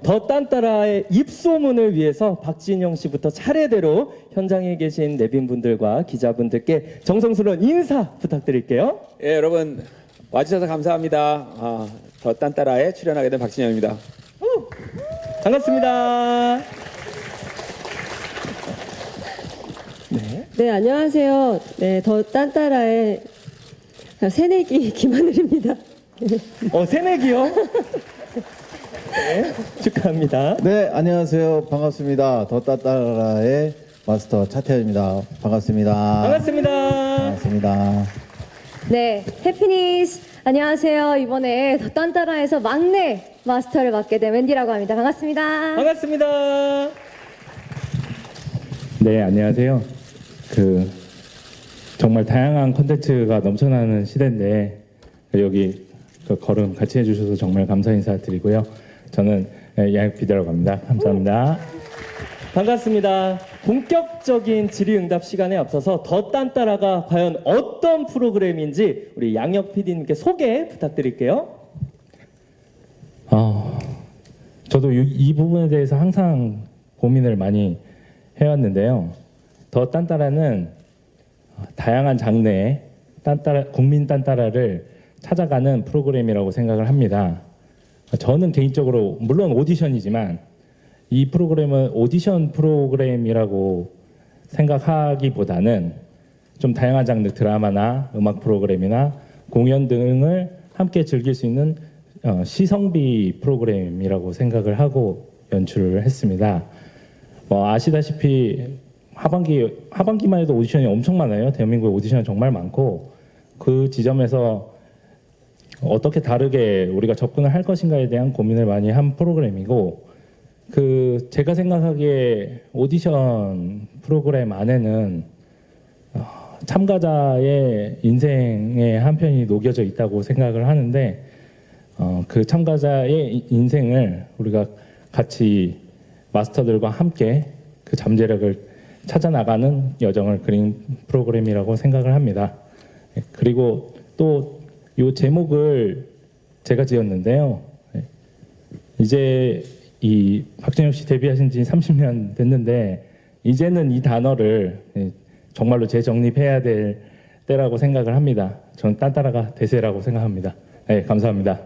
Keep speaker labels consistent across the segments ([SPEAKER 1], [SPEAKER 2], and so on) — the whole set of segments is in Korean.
[SPEAKER 1] 더 딴따라의 입소문을 위해서 박진영 씨부터 차례대로 현장에 계신 내빈분들과 기자분들께 정성스러운 인사 부탁드릴게요.
[SPEAKER 2] 예, 여러분 와주셔서 감사합니다. 더 딴따라에 출연하게 된 박진영입니다.
[SPEAKER 1] 반갑습니다.
[SPEAKER 3] 네, 안녕하세요. 네, 더 딴따라의 새내기 김하늘입니다.
[SPEAKER 1] 새내기요? 네, 축하합니다.
[SPEAKER 4] 네, 안녕하세요. 반갑습니다. 더 따따라의 마스터 차태현입니다. 반갑습니다.
[SPEAKER 1] 반갑습니다.
[SPEAKER 4] 반갑습니다.
[SPEAKER 3] 네, 해피니스. 안녕하세요. 이번에 더 딴따라에서 막내 마스터를 맡게 된 웬디라고 합니다. 반갑습니다.
[SPEAKER 1] 반갑습니다.
[SPEAKER 5] 네, 안녕하세요. 정말 다양한 콘텐츠가 넘쳐나는 시대인데 여기 걸음 같이 해주셔서 정말 감사 인사드리고요. 저는 양혁 PD라고 합니다. 감사합니다.
[SPEAKER 1] 반갑습니다. 본격적인 질의응답 시간에 앞서서 더 딴따라가 과연 어떤 프로그램인지 우리 양혁 PD님께 소개 부탁드릴게요.
[SPEAKER 5] 저도 이 부분에 대해서 항상 고민을 많이 해왔는데요. 더 딴따라는 다양한 장르의 국민 딴따라를 찾아가는 프로그램이라고 생각을 합니다. 저는 개인적으로 물론 오디션이지만 이 프로그램은 오디션 프로그램이라고 생각하기보다는 좀 다양한 장르 드라마나 음악 프로그램이나 공연 등을 함께 즐길 수 있는 시성비 프로그램이라고 생각을 하고 연출을 했습니다. 아시다시피 하반기만 해도 오디션이 엄청 많아요. 대한민국에 오디션이 정말 많고 그 지점에서 어떻게 다르게 우리가 접근을 할 것인가에 대한 고민을 많이 한 프로그램이고 제가 생각하기에 오디션 프로그램 안에는 참가자의 인생의 한 편이 녹여져 있다고 생각을 하는데 그 참가자의 인생을 우리가 같이 마스터들과 함께 그 잠재력을 찾아나가는 여정을 그린 프로그램이라고 생각을 합니다. 그리고 또 이 제목을 제가 지었는데요. 이제 이 박진영 씨 데뷔하신 지 30년 됐는데 이제는 이 단어를 정말로 재정립해야 될 때라고 생각을 합니다. 저는 딴따라가 대세라고 생각합니다. 네, 감사합니다.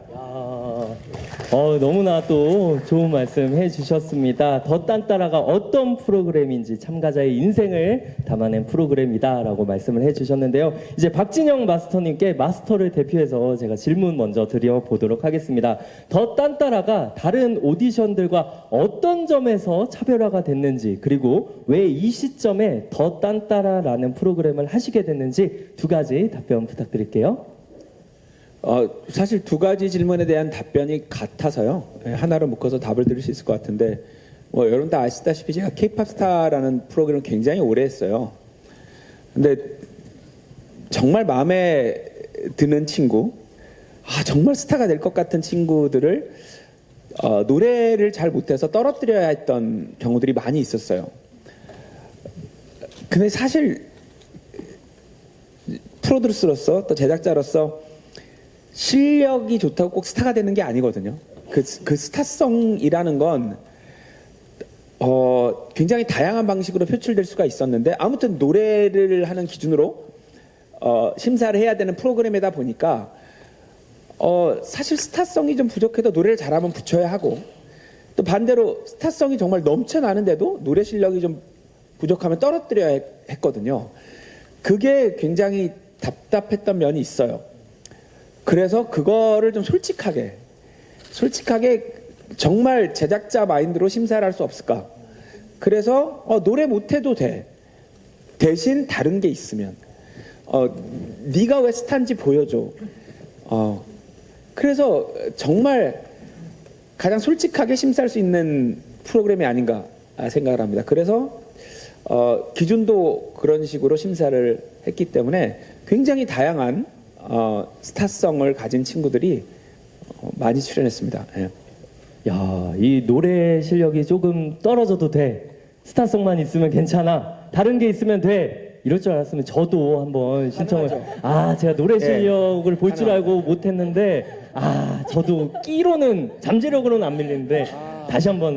[SPEAKER 1] 너무나 또 좋은 말씀 해주셨습니다. 더 딴따라가 어떤 프로그램인지 참가자의 인생을 담아낸 프로그램이다라고 말씀을 해주셨는데요. 이제 박진영 마스터님께 마스터를 대표해서 제가 질문 먼저 드려보도록 하겠습니다. 더 딴따라가 다른 오디션들과 어떤 점에서 차별화가 됐는지, 그리고 왜 이 시점에 더 딴따라라는 프로그램을 하시게 됐는지 두 가지 답변 부탁드릴게요.
[SPEAKER 2] 사실 두 가지 질문에 대한 답변이 같아서요. 하나로 묶어서 답을 드릴 수 있을 것 같은데 여러분 다 아시다시피 제가 K-팝 스타라는 프로그램을 굉장히 오래 했어요. 근데 정말 마음에 드는 친구, 정말 스타가 될 것 같은 친구들을 노래를 잘 못해서 떨어뜨려야 했던 경우들이 많이 있었어요. 근데 사실 프로듀서로서 또 제작자로서 실력이 좋다고 꼭 스타가 되는 게 아니거든요. 그 스타성이라는 건 굉장히 다양한 방식으로 표출될 수가 있었는데 아무튼 노래를 하는 기준으로 심사를 해야 되는 프로그램이다 보니까 사실 스타성이 좀 부족해도 노래를 잘하면 붙여야 하고 또 반대로 스타성이 정말 넘쳐나는데도 노래 실력이 좀 부족하면 떨어뜨려야 했거든요. 그게 굉장히 답답했던 면이 있어요. 그래서 그거를 좀 솔직하게 정말 제작자 마인드로 심사를 할 수 없을까. 그래서 노래 못해도 돼. 대신 다른 게 있으면 네가 왜 스타인지 보여줘. 그래서 정말 가장 솔직하게 심사할 수 있는 프로그램이 아닌가 생각을 합니다. 그래서 기준도 그런 식으로 심사를 했기 때문에 굉장히 다양한 스타성을 가진 친구들이 많이 출연했습니다. 예.
[SPEAKER 1] 야, 이 노래 실력이 조금 떨어져도 돼. 스타성만 있으면 괜찮아. 다른 게 있으면 돼. 이럴 줄 알았으면 저도 한번 신청을. 제가 노래 실력을 볼 줄 알고 못했는데, 저도 끼로는 잠재력으로는 안 밀리는데, 다시 한번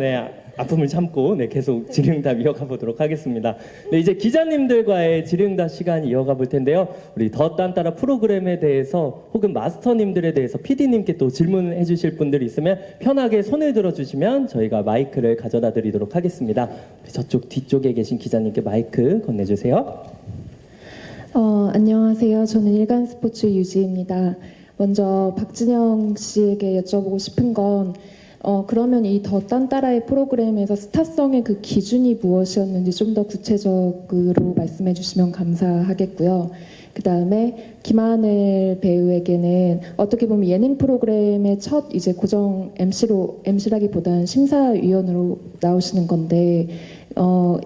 [SPEAKER 1] 아픔을 참고 계속 질의응답 이어가 보도록 하겠습니다. 이제 기자님들과의 질의응답 시간 이어가 볼 텐데요. 우리 더 딴따라 프로그램에 대해서 혹은 마스터님들에 대해서 PD님께 또 질문해 주실 분들이 있으면 편하게 손을 들어주시면 저희가 마이크를 가져다 드리도록 하겠습니다. 우리 저쪽 뒤쪽에 계신 기자님께 마이크 건네주세요.
[SPEAKER 6] 안녕하세요. 저는 일간스포츠 유지입니다. 먼저 박진영 씨에게 여쭤보고 싶은 건 그러면 이 더 딴따라의 프로그램에서 스타성의 그 기준이 무엇이었는지 좀 더 구체적으로 말씀해 주시면 감사하겠고요. 그 다음에 김하늘 배우에게는 어떻게 보면 예능 프로그램의 첫 이제 고정 MC라기보다는 심사위원으로 나오시는 건데,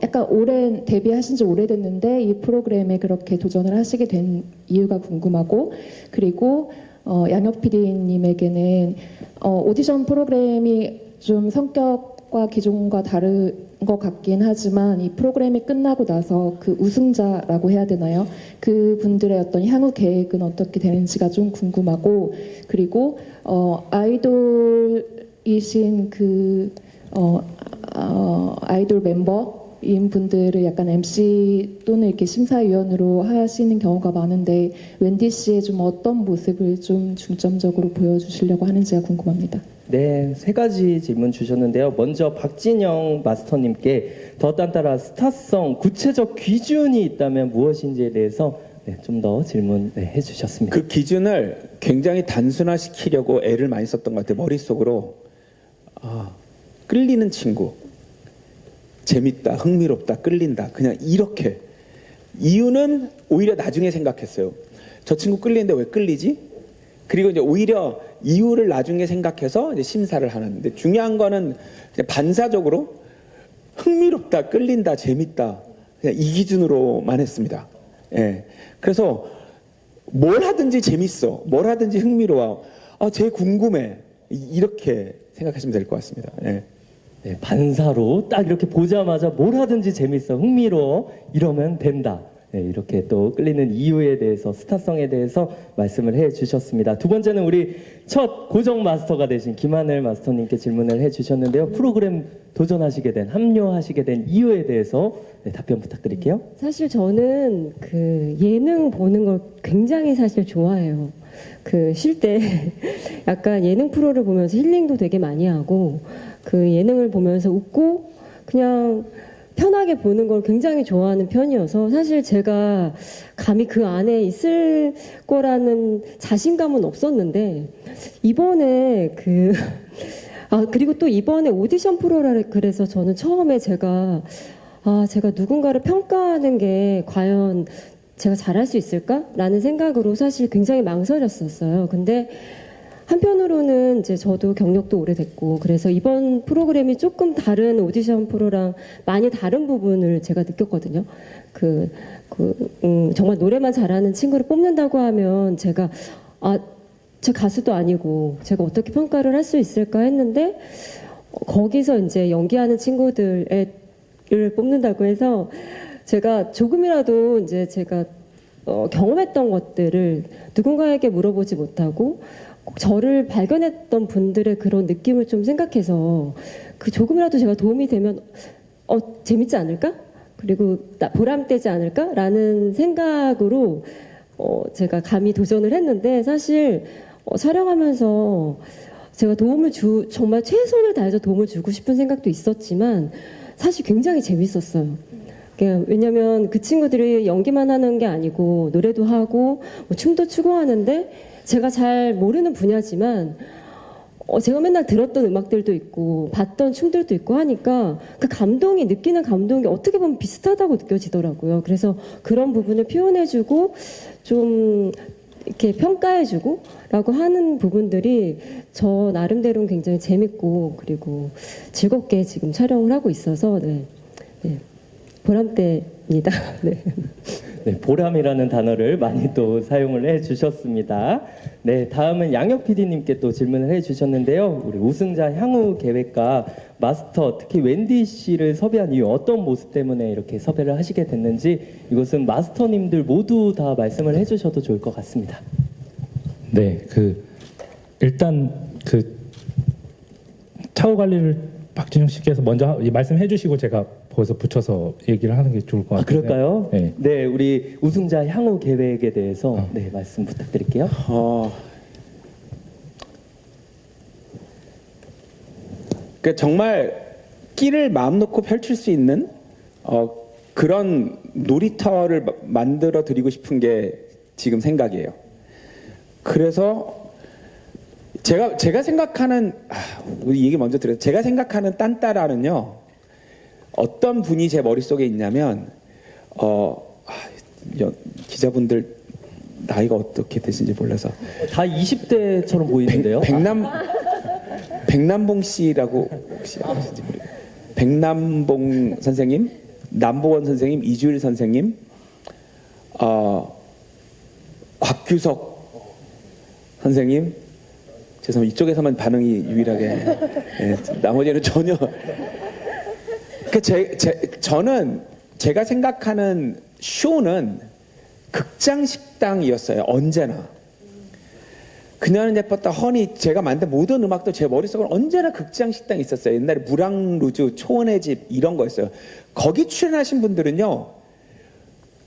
[SPEAKER 6] 약간 데뷔하신 지 오래됐는데 이 프로그램에 그렇게 도전을 하시게 된 이유가 궁금하고, 그리고 양혁 PD님에게는 오디션 프로그램이 좀 성격과 기존과 다른 것 같긴 하지만 이 프로그램이 끝나고 나서 그 우승자라고 해야 되나요? 그 분들의 어떤 향후 계획은 어떻게 되는지가 좀 궁금하고, 그리고 아이돌이신 아이돌 멤버인 분들을 약간 MC 또는 이렇게 심사위원으로 하시는 경우가 많은데 웬디 씨의 좀 어떤 모습을 좀 중점적으로 보여주시려고 하는지가 궁금합니다.
[SPEAKER 1] 네, 세 가지 질문 주셨는데요. 먼저 박진영 마스터님께 더 딴따라 스타성 구체적 기준이 있다면 무엇인지에 대해서 좀 더 질문해 주셨습니다.
[SPEAKER 2] 그 기준을 굉장히 단순화시키려고 애를 많이 썼던 것 같아요. 머릿속으로 끌리는 친구, 재밌다, 흥미롭다, 끌린다, 그냥 이렇게. 이유는 오히려 나중에 생각했어요. 저 친구 끌리는데 왜 끌리지? 그리고 이제 오히려 이유를 나중에 생각해서 이제 심사를 하는데, 중요한 거는 그냥 반사적으로 흥미롭다, 끌린다, 재밌다, 그냥 이 기준으로만 했습니다. 예. 그래서 뭘 하든지 재밌어, 뭘 하든지 흥미로워, 쟤 궁금해, 이렇게 생각하시면 될 것 같습니다. 예.
[SPEAKER 1] 네, 반사로 딱 이렇게 보자마자 뭘 하든지 재밌어, 흥미로워 이러면 된다. 네, 이렇게 또 끌리는 이유에 대해서, 스타성에 대해서 말씀을 해 주셨습니다. 두 번째는 우리 첫 고정 마스터가 되신 김하늘 마스터님께 질문을 해 주셨는데요. 프로그램 도전하시게 된, 합류하시게 된 이유에 대해서 답변 부탁드릴게요.
[SPEAKER 7] 사실 저는 그 예능 보는 걸 굉장히 사실 좋아해요. 쉴 때 약간 예능 프로를 보면서 힐링도 되게 많이 하고, 그 예능을 보면서 웃고 그냥 편하게 보는 걸 굉장히 좋아하는 편이어서 사실 제가 감히 그 안에 있을 거라는 자신감은 없었는데, 이번에 그리고 또 이번에 오디션 프로라 그래서 저는 처음에 제가 누군가를 평가하는 게 과연 제가 잘할 수 있을까라는 생각으로 사실 굉장히 망설였었어요. 근데 한편으로는 이제 저도 경력도 오래됐고, 그래서 이번 프로그램이 조금 다른 오디션 프로랑 많이 다른 부분을 제가 느꼈거든요. 정말 노래만 잘하는 친구를 뽑는다고 하면 제가 제 가수도 아니고 제가 어떻게 평가를 할 수 있을까 했는데, 거기서 이제 연기하는 친구들을 뽑는다고 해서 제가 조금이라도 이제 제가 경험했던 것들을 누군가에게 물어보지 못하고 꼭 저를 발견했던 분들의 그런 느낌을 좀 생각해서, 조금이라도 제가 도움이 되면 재밌지 않을까? 그리고 보람되지 않을까라는 생각으로 제가 감히 도전을 했는데, 사실 촬영하면서 제가 정말 최선을 다해서 도움을 주고 싶은 생각도 있었지만 사실 굉장히 재밌었어요. 왜냐면 그 친구들이 연기만 하는 게 아니고 노래도 하고 춤도 추고 하는데, 제가 잘 모르는 분야지만 제가 맨날 들었던 음악들도 있고 봤던 춤들도 있고 하니까 그 느끼는 감동이 어떻게 보면 비슷하다고 느껴지더라고요. 그래서 그런 부분을 표현해주고 좀 이렇게 평가해주고 라고 하는 부분들이 저 나름대로는 굉장히 재밌고, 그리고 즐겁게 지금 촬영을 하고 있어서 보람대입니다. 네.
[SPEAKER 1] 네, 보람이라는 단어를 많이 또 사용을 해 주셨습니다. 네, 다음은 양혁 PD님께 또 질문을 해 주셨는데요. 우리 우승자 향후 계획과 마스터, 특히 웬디 씨를 섭외한 이유, 어떤 모습 때문에 이렇게 섭외를 하시게 됐는지, 이것은 마스터님들 모두 다 말씀을 해 주셔도 좋을 것 같습니다.
[SPEAKER 5] 네, 일단 차후 관리를 박진영 씨께서 먼저 말씀해 주시고 제가 거기서 붙여서 얘기를 하는 게 좋을 것
[SPEAKER 1] 아,
[SPEAKER 5] 같아요.
[SPEAKER 1] 그럴까요?
[SPEAKER 5] 네.
[SPEAKER 1] 네, 우리 우승자 향후 계획에 대해서 네, 말씀 부탁드릴게요.
[SPEAKER 2] 그 정말 끼를 마음 놓고 펼칠 수 있는 그런 놀이터를 만들어 드리고 싶은 게 지금 생각이에요. 그래서 제가 생각하는 우리 얘기 먼저 드려요. 제가 생각하는 딴따라는요, 어떤 분이 제 머릿속에 있냐면 기자분들 나이가 어떻게 되신지 몰라서
[SPEAKER 1] 다 20대처럼 보이는데요.
[SPEAKER 2] 백남봉 씨라고 혹시 아시는지 모르겠어요. 백남봉 선생님, 남보원 선생님, 이주일 선생님, 곽규석 선생님. 죄송합니다. 이쪽에서만 반응이 유일하게. 예, 나머지는 전혀. 저는 제가 생각하는 쇼는 극장식당이었어요. 언제나. 그녀는 예뻤다, 허니, 제가 만든 모든 음악도 제 머릿속에 언제나 극장식당이 있었어요. 옛날에 무랑루즈, 초원의 집 이런 거였어요. 거기 출연하신 분들은요,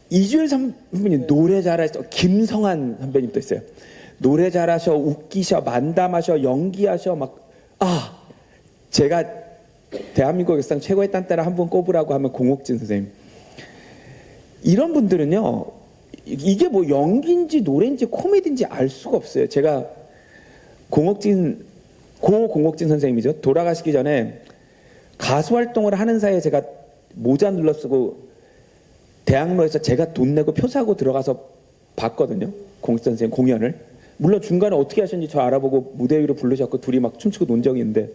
[SPEAKER 2] 이주일 선배님 노래 잘하셔, 김성한 선배님도 있어요. 노래 잘하셔, 웃기셔, 만담하셔, 연기하셔, 제가 대한민국 역사상 최고의 딴따라 한 분 꼽으라고 하면 공옥진 선생님. 이런 분들은요, 이게 뭐 연기인지 노래인지 코미디인지 알 수가 없어요. 제가 공옥진 선생님이죠. 돌아가시기 전에 가수 활동을 하는 사이에 제가 모자 눌러 쓰고 대학로에서 제가 돈 내고 표 사고 들어가서 봤거든요. 공옥진 선생님 공연을. 물론 중간에 어떻게 하셨는지 저 알아보고 무대 위로 부르셨고 둘이 막 춤추고 논 적이 있는데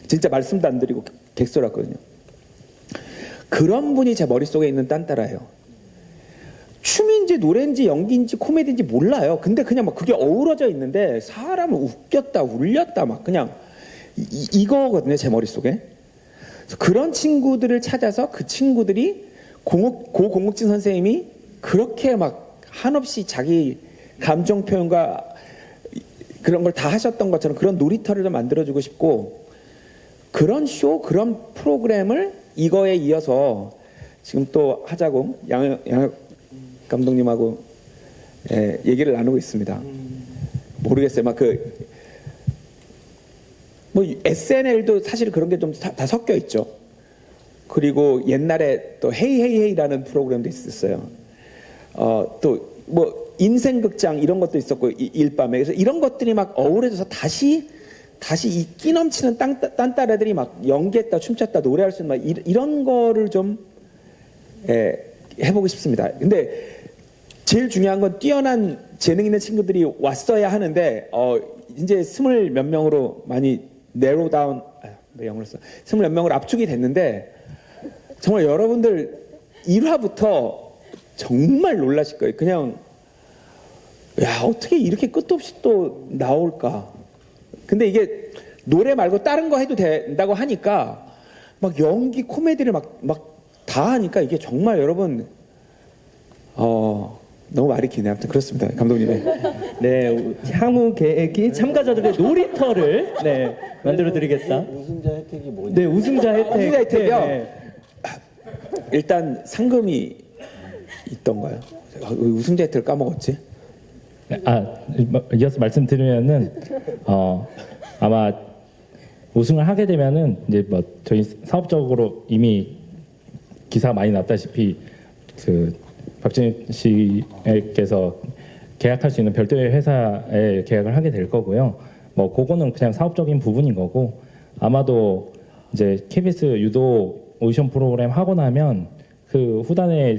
[SPEAKER 2] 진짜 말씀도 안 드리고 객설했거든요. 그런 분이 제 머릿속에 있는 딴따라예요. 춤인지 노래인지 연기인지 코미디인지 몰라요. 근데 그냥 막 그게 어우러져 있는데 사람을 웃겼다 울렸다 막 그냥 이거거든요. 제 머릿속에. 그런 친구들을 찾아서 그 친구들이 공옥진 선생님이 그렇게 막 한없이 자기 감정 표현과 그런 걸 다 하셨던 것처럼 그런 놀이터를 좀 만들어주고 싶고, 그런 쇼, 그런 프로그램을 이거에 이어서 지금 또 하자고 양혁 감독님하고 얘기를 나누고 있습니다. 모르겠어요. 뭐 SNL도 사실 그런 게 좀 다 섞여 있죠. 그리고 옛날에 또 헤이헤이헤이라는 프로그램도 있었어요. 또 뭐 인생극장 이런 것도 있었고 일밤에. 그래서 이런 것들이 막 어우러져서 다시 이 끼 넘치는 딴따라들이 막 연기했다, 춤췄다, 노래할 수 있는 막 이런 거를 좀 해보고 싶습니다. 근데 제일 중요한 건 뛰어난 재능 있는 친구들이 왔어야 하는데 이제 20 몇 명으로 많이 내로 다운, 영어로 써. 20 몇 명으로 압축이 됐는데 정말 여러분들 1화부터 정말 놀라실 거예요. 그냥 야, 어떻게 이렇게 끝도 없이 또 나올까. 근데 이게 노래 말고 다른 거 해도 된다고 하니까 막 연기 코미디를 막 다 하니까 이게 정말 여러분 너무 말이 기네. 아무튼 그렇습니다. 감독님의.
[SPEAKER 1] 네, 향후 계획이 참가자들의 놀이터를 만들어 드리겠다.
[SPEAKER 4] 우승자 혜택이 뭐냐?
[SPEAKER 1] 네, 우승자 혜택.
[SPEAKER 2] 우승자 혜택이요?
[SPEAKER 1] 네.
[SPEAKER 2] 일단 상금이 있던가요? 우승자 혜택을 까먹었지?
[SPEAKER 5] 이어서 말씀드리면은 아마 우승을 하게 되면은 이제 뭐 저희 사업적으로 이미 기사가 많이 났다시피 그 박진영 씨께서 계약할 수 있는 별도의 회사에 계약을 하게 될 거고요. 뭐 그거는 그냥 사업적인 부분인 거고, 아마도 이제 KBS 유도 오디션 프로그램 하고 나면 그 후단에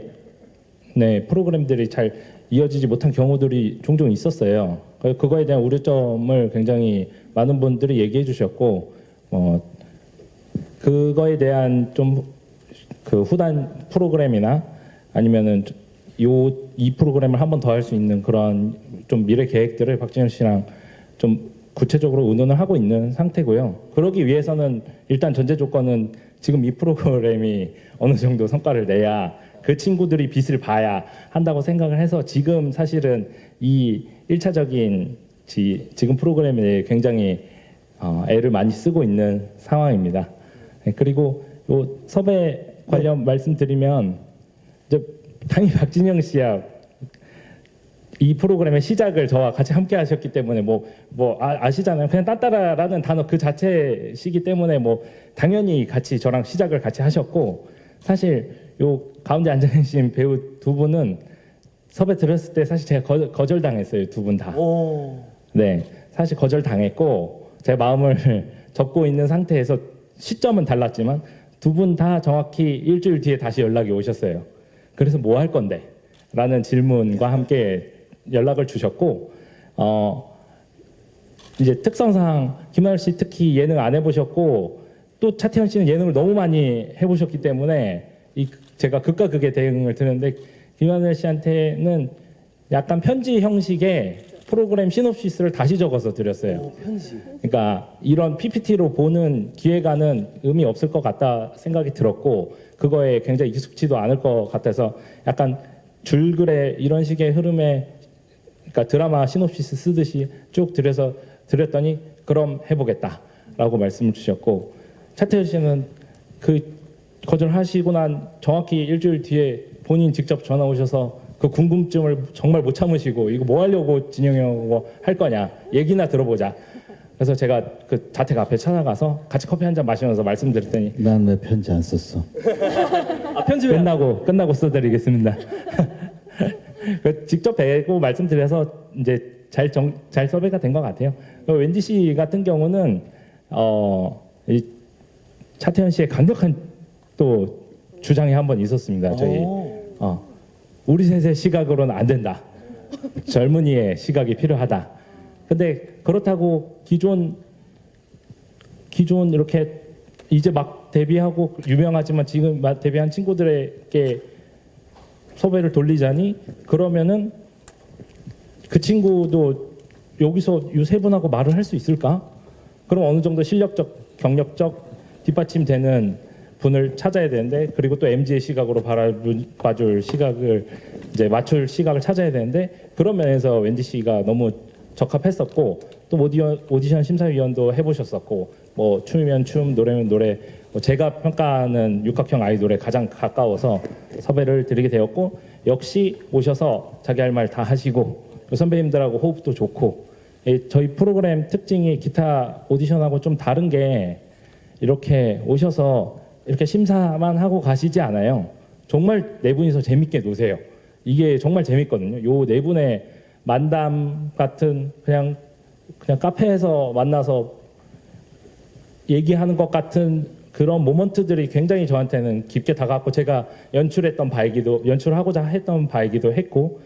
[SPEAKER 5] 프로그램들이 잘 이어지지 못한 경우들이 종종 있었어요. 그거에 대한 우려점을 굉장히 많은 분들이 얘기해 주셨고, 그거에 대한 좀 그 후단 프로그램이나 아니면은 이 프로그램을 한 번 더 할 수 있는 그런 좀 미래 계획들을 박진영 씨랑 좀 구체적으로 의논을 하고 있는 상태고요. 그러기 위해서는 일단 전제 조건은 지금 이 프로그램이 어느 정도 성과를 내야 그 친구들이 빛을 봐야 한다고 생각을 해서 지금 사실은 이 1차적인 지금 프로그램에 굉장히 애를 많이 쓰고 있는 상황입니다. 네, 그리고 요 섭외 관련 말씀드리면 이제 당연히 박진영 씨야 이 프로그램의 시작을 저와 같이 함께 하셨기 때문에 아시잖아요. 그냥 딴따라라는 단어 그 자체시기 때문에 당연히 같이 저랑 시작을 같이 하셨고, 사실 요 가운데 앉아 계신 배우 두 분은 섭외 드렸을 때 사실 제가 거절당했어요. 두 분 다. 네, 사실 거절당했고 제 마음을 접고 있는 상태에서 시점은 달랐지만 두 분 다 정확히 일주일 뒤에 다시 연락이 오셨어요. 그래서 뭐 할 건데? 라는 질문과 함께 연락을 주셨고, 이제 특성상 김하늘 씨 특히 예능 안 해보셨고 또 차태현 씨는 예능을 너무 많이 해보셨기 때문에 제가 극과 극의 대응을 드렸는데, 김하늘 씨한테는 약간 편지 형식의 프로그램 시놉시스를 다시 적어서 드렸어요. 그러니까 이런 PPT로 보는 기획안은 의미 없을 것 같다 생각이 들었고, 그거에 굉장히 익숙지도 않을 것 같아서 약간 줄글에 이런 식의 흐름에, 그러니까 드라마 시놉시스 쓰듯이 쭉 드렸더니 그럼 해보겠다라고 말씀을 주셨고, 차태현 씨는 그 거절하시고 난 정확히 일주일 뒤에 본인 직접 전화 오셔서 그 궁금증을 정말 못 참으시고 이거 뭐 하려고 진영이 형 할 거냐 얘기나 들어보자. 그래서 제가 그 자택 앞에 찾아가서 같이 커피 한 잔 마시면서 말씀드렸더니
[SPEAKER 4] 난 왜 편지 안 썼어?
[SPEAKER 1] 편집
[SPEAKER 5] 끝나고 써드리겠습니다. 직접 뵈고 말씀드려서 이제 잘 섭외가 된 것 같아요. 웬디 씨 같은 경우는 이 차태현 씨의 강력한 또 주장이 한번 있었습니다. 저희 우리 셋의 시각으로는 안 된다. 젊은이의 시각이 필요하다. 근데 그렇다고 기존 이렇게 이제 막 데뷔하고 유명하지만 지금 막 데뷔한 친구들에게 섭외를 돌리자니, 그러면은 그 친구도 여기서 이 세 분하고 말을 할 수 있을까? 그럼 어느 정도 실력적, 경력적 뒷받침되는 분을 찾아야 되는데, 그리고 또 MZ의 시각으로 봐줄 시각을 이제 맞출 시각을 찾아야 되는데, 그런 면에서 웬디 씨가 너무 적합했었고, 또 오디션 심사위원도 해보셨었고, 춤이면 춤, 노래면 노래, 제가 평가하는 육각형 아이돌에 가장 가까워서 섭외를 드리게 되었고, 역시 오셔서 자기 할 말 다 하시고 선배님들하고 호흡도 좋고, 저희 프로그램 특징이 기타 오디션하고 좀 다른 게 이렇게 오셔서 이렇게 심사만 하고 가시지 않아요. 정말 네 분이서 재밌게 노세요. 이게 정말 재밌거든요. 요 네 분의 만담 같은 그냥 카페에서 만나서 얘기하는 것 같은 그런 모먼트들이 굉장히 저한테는 깊게 다가왔고, 제가 연출하고자 했던 바이기도 했고,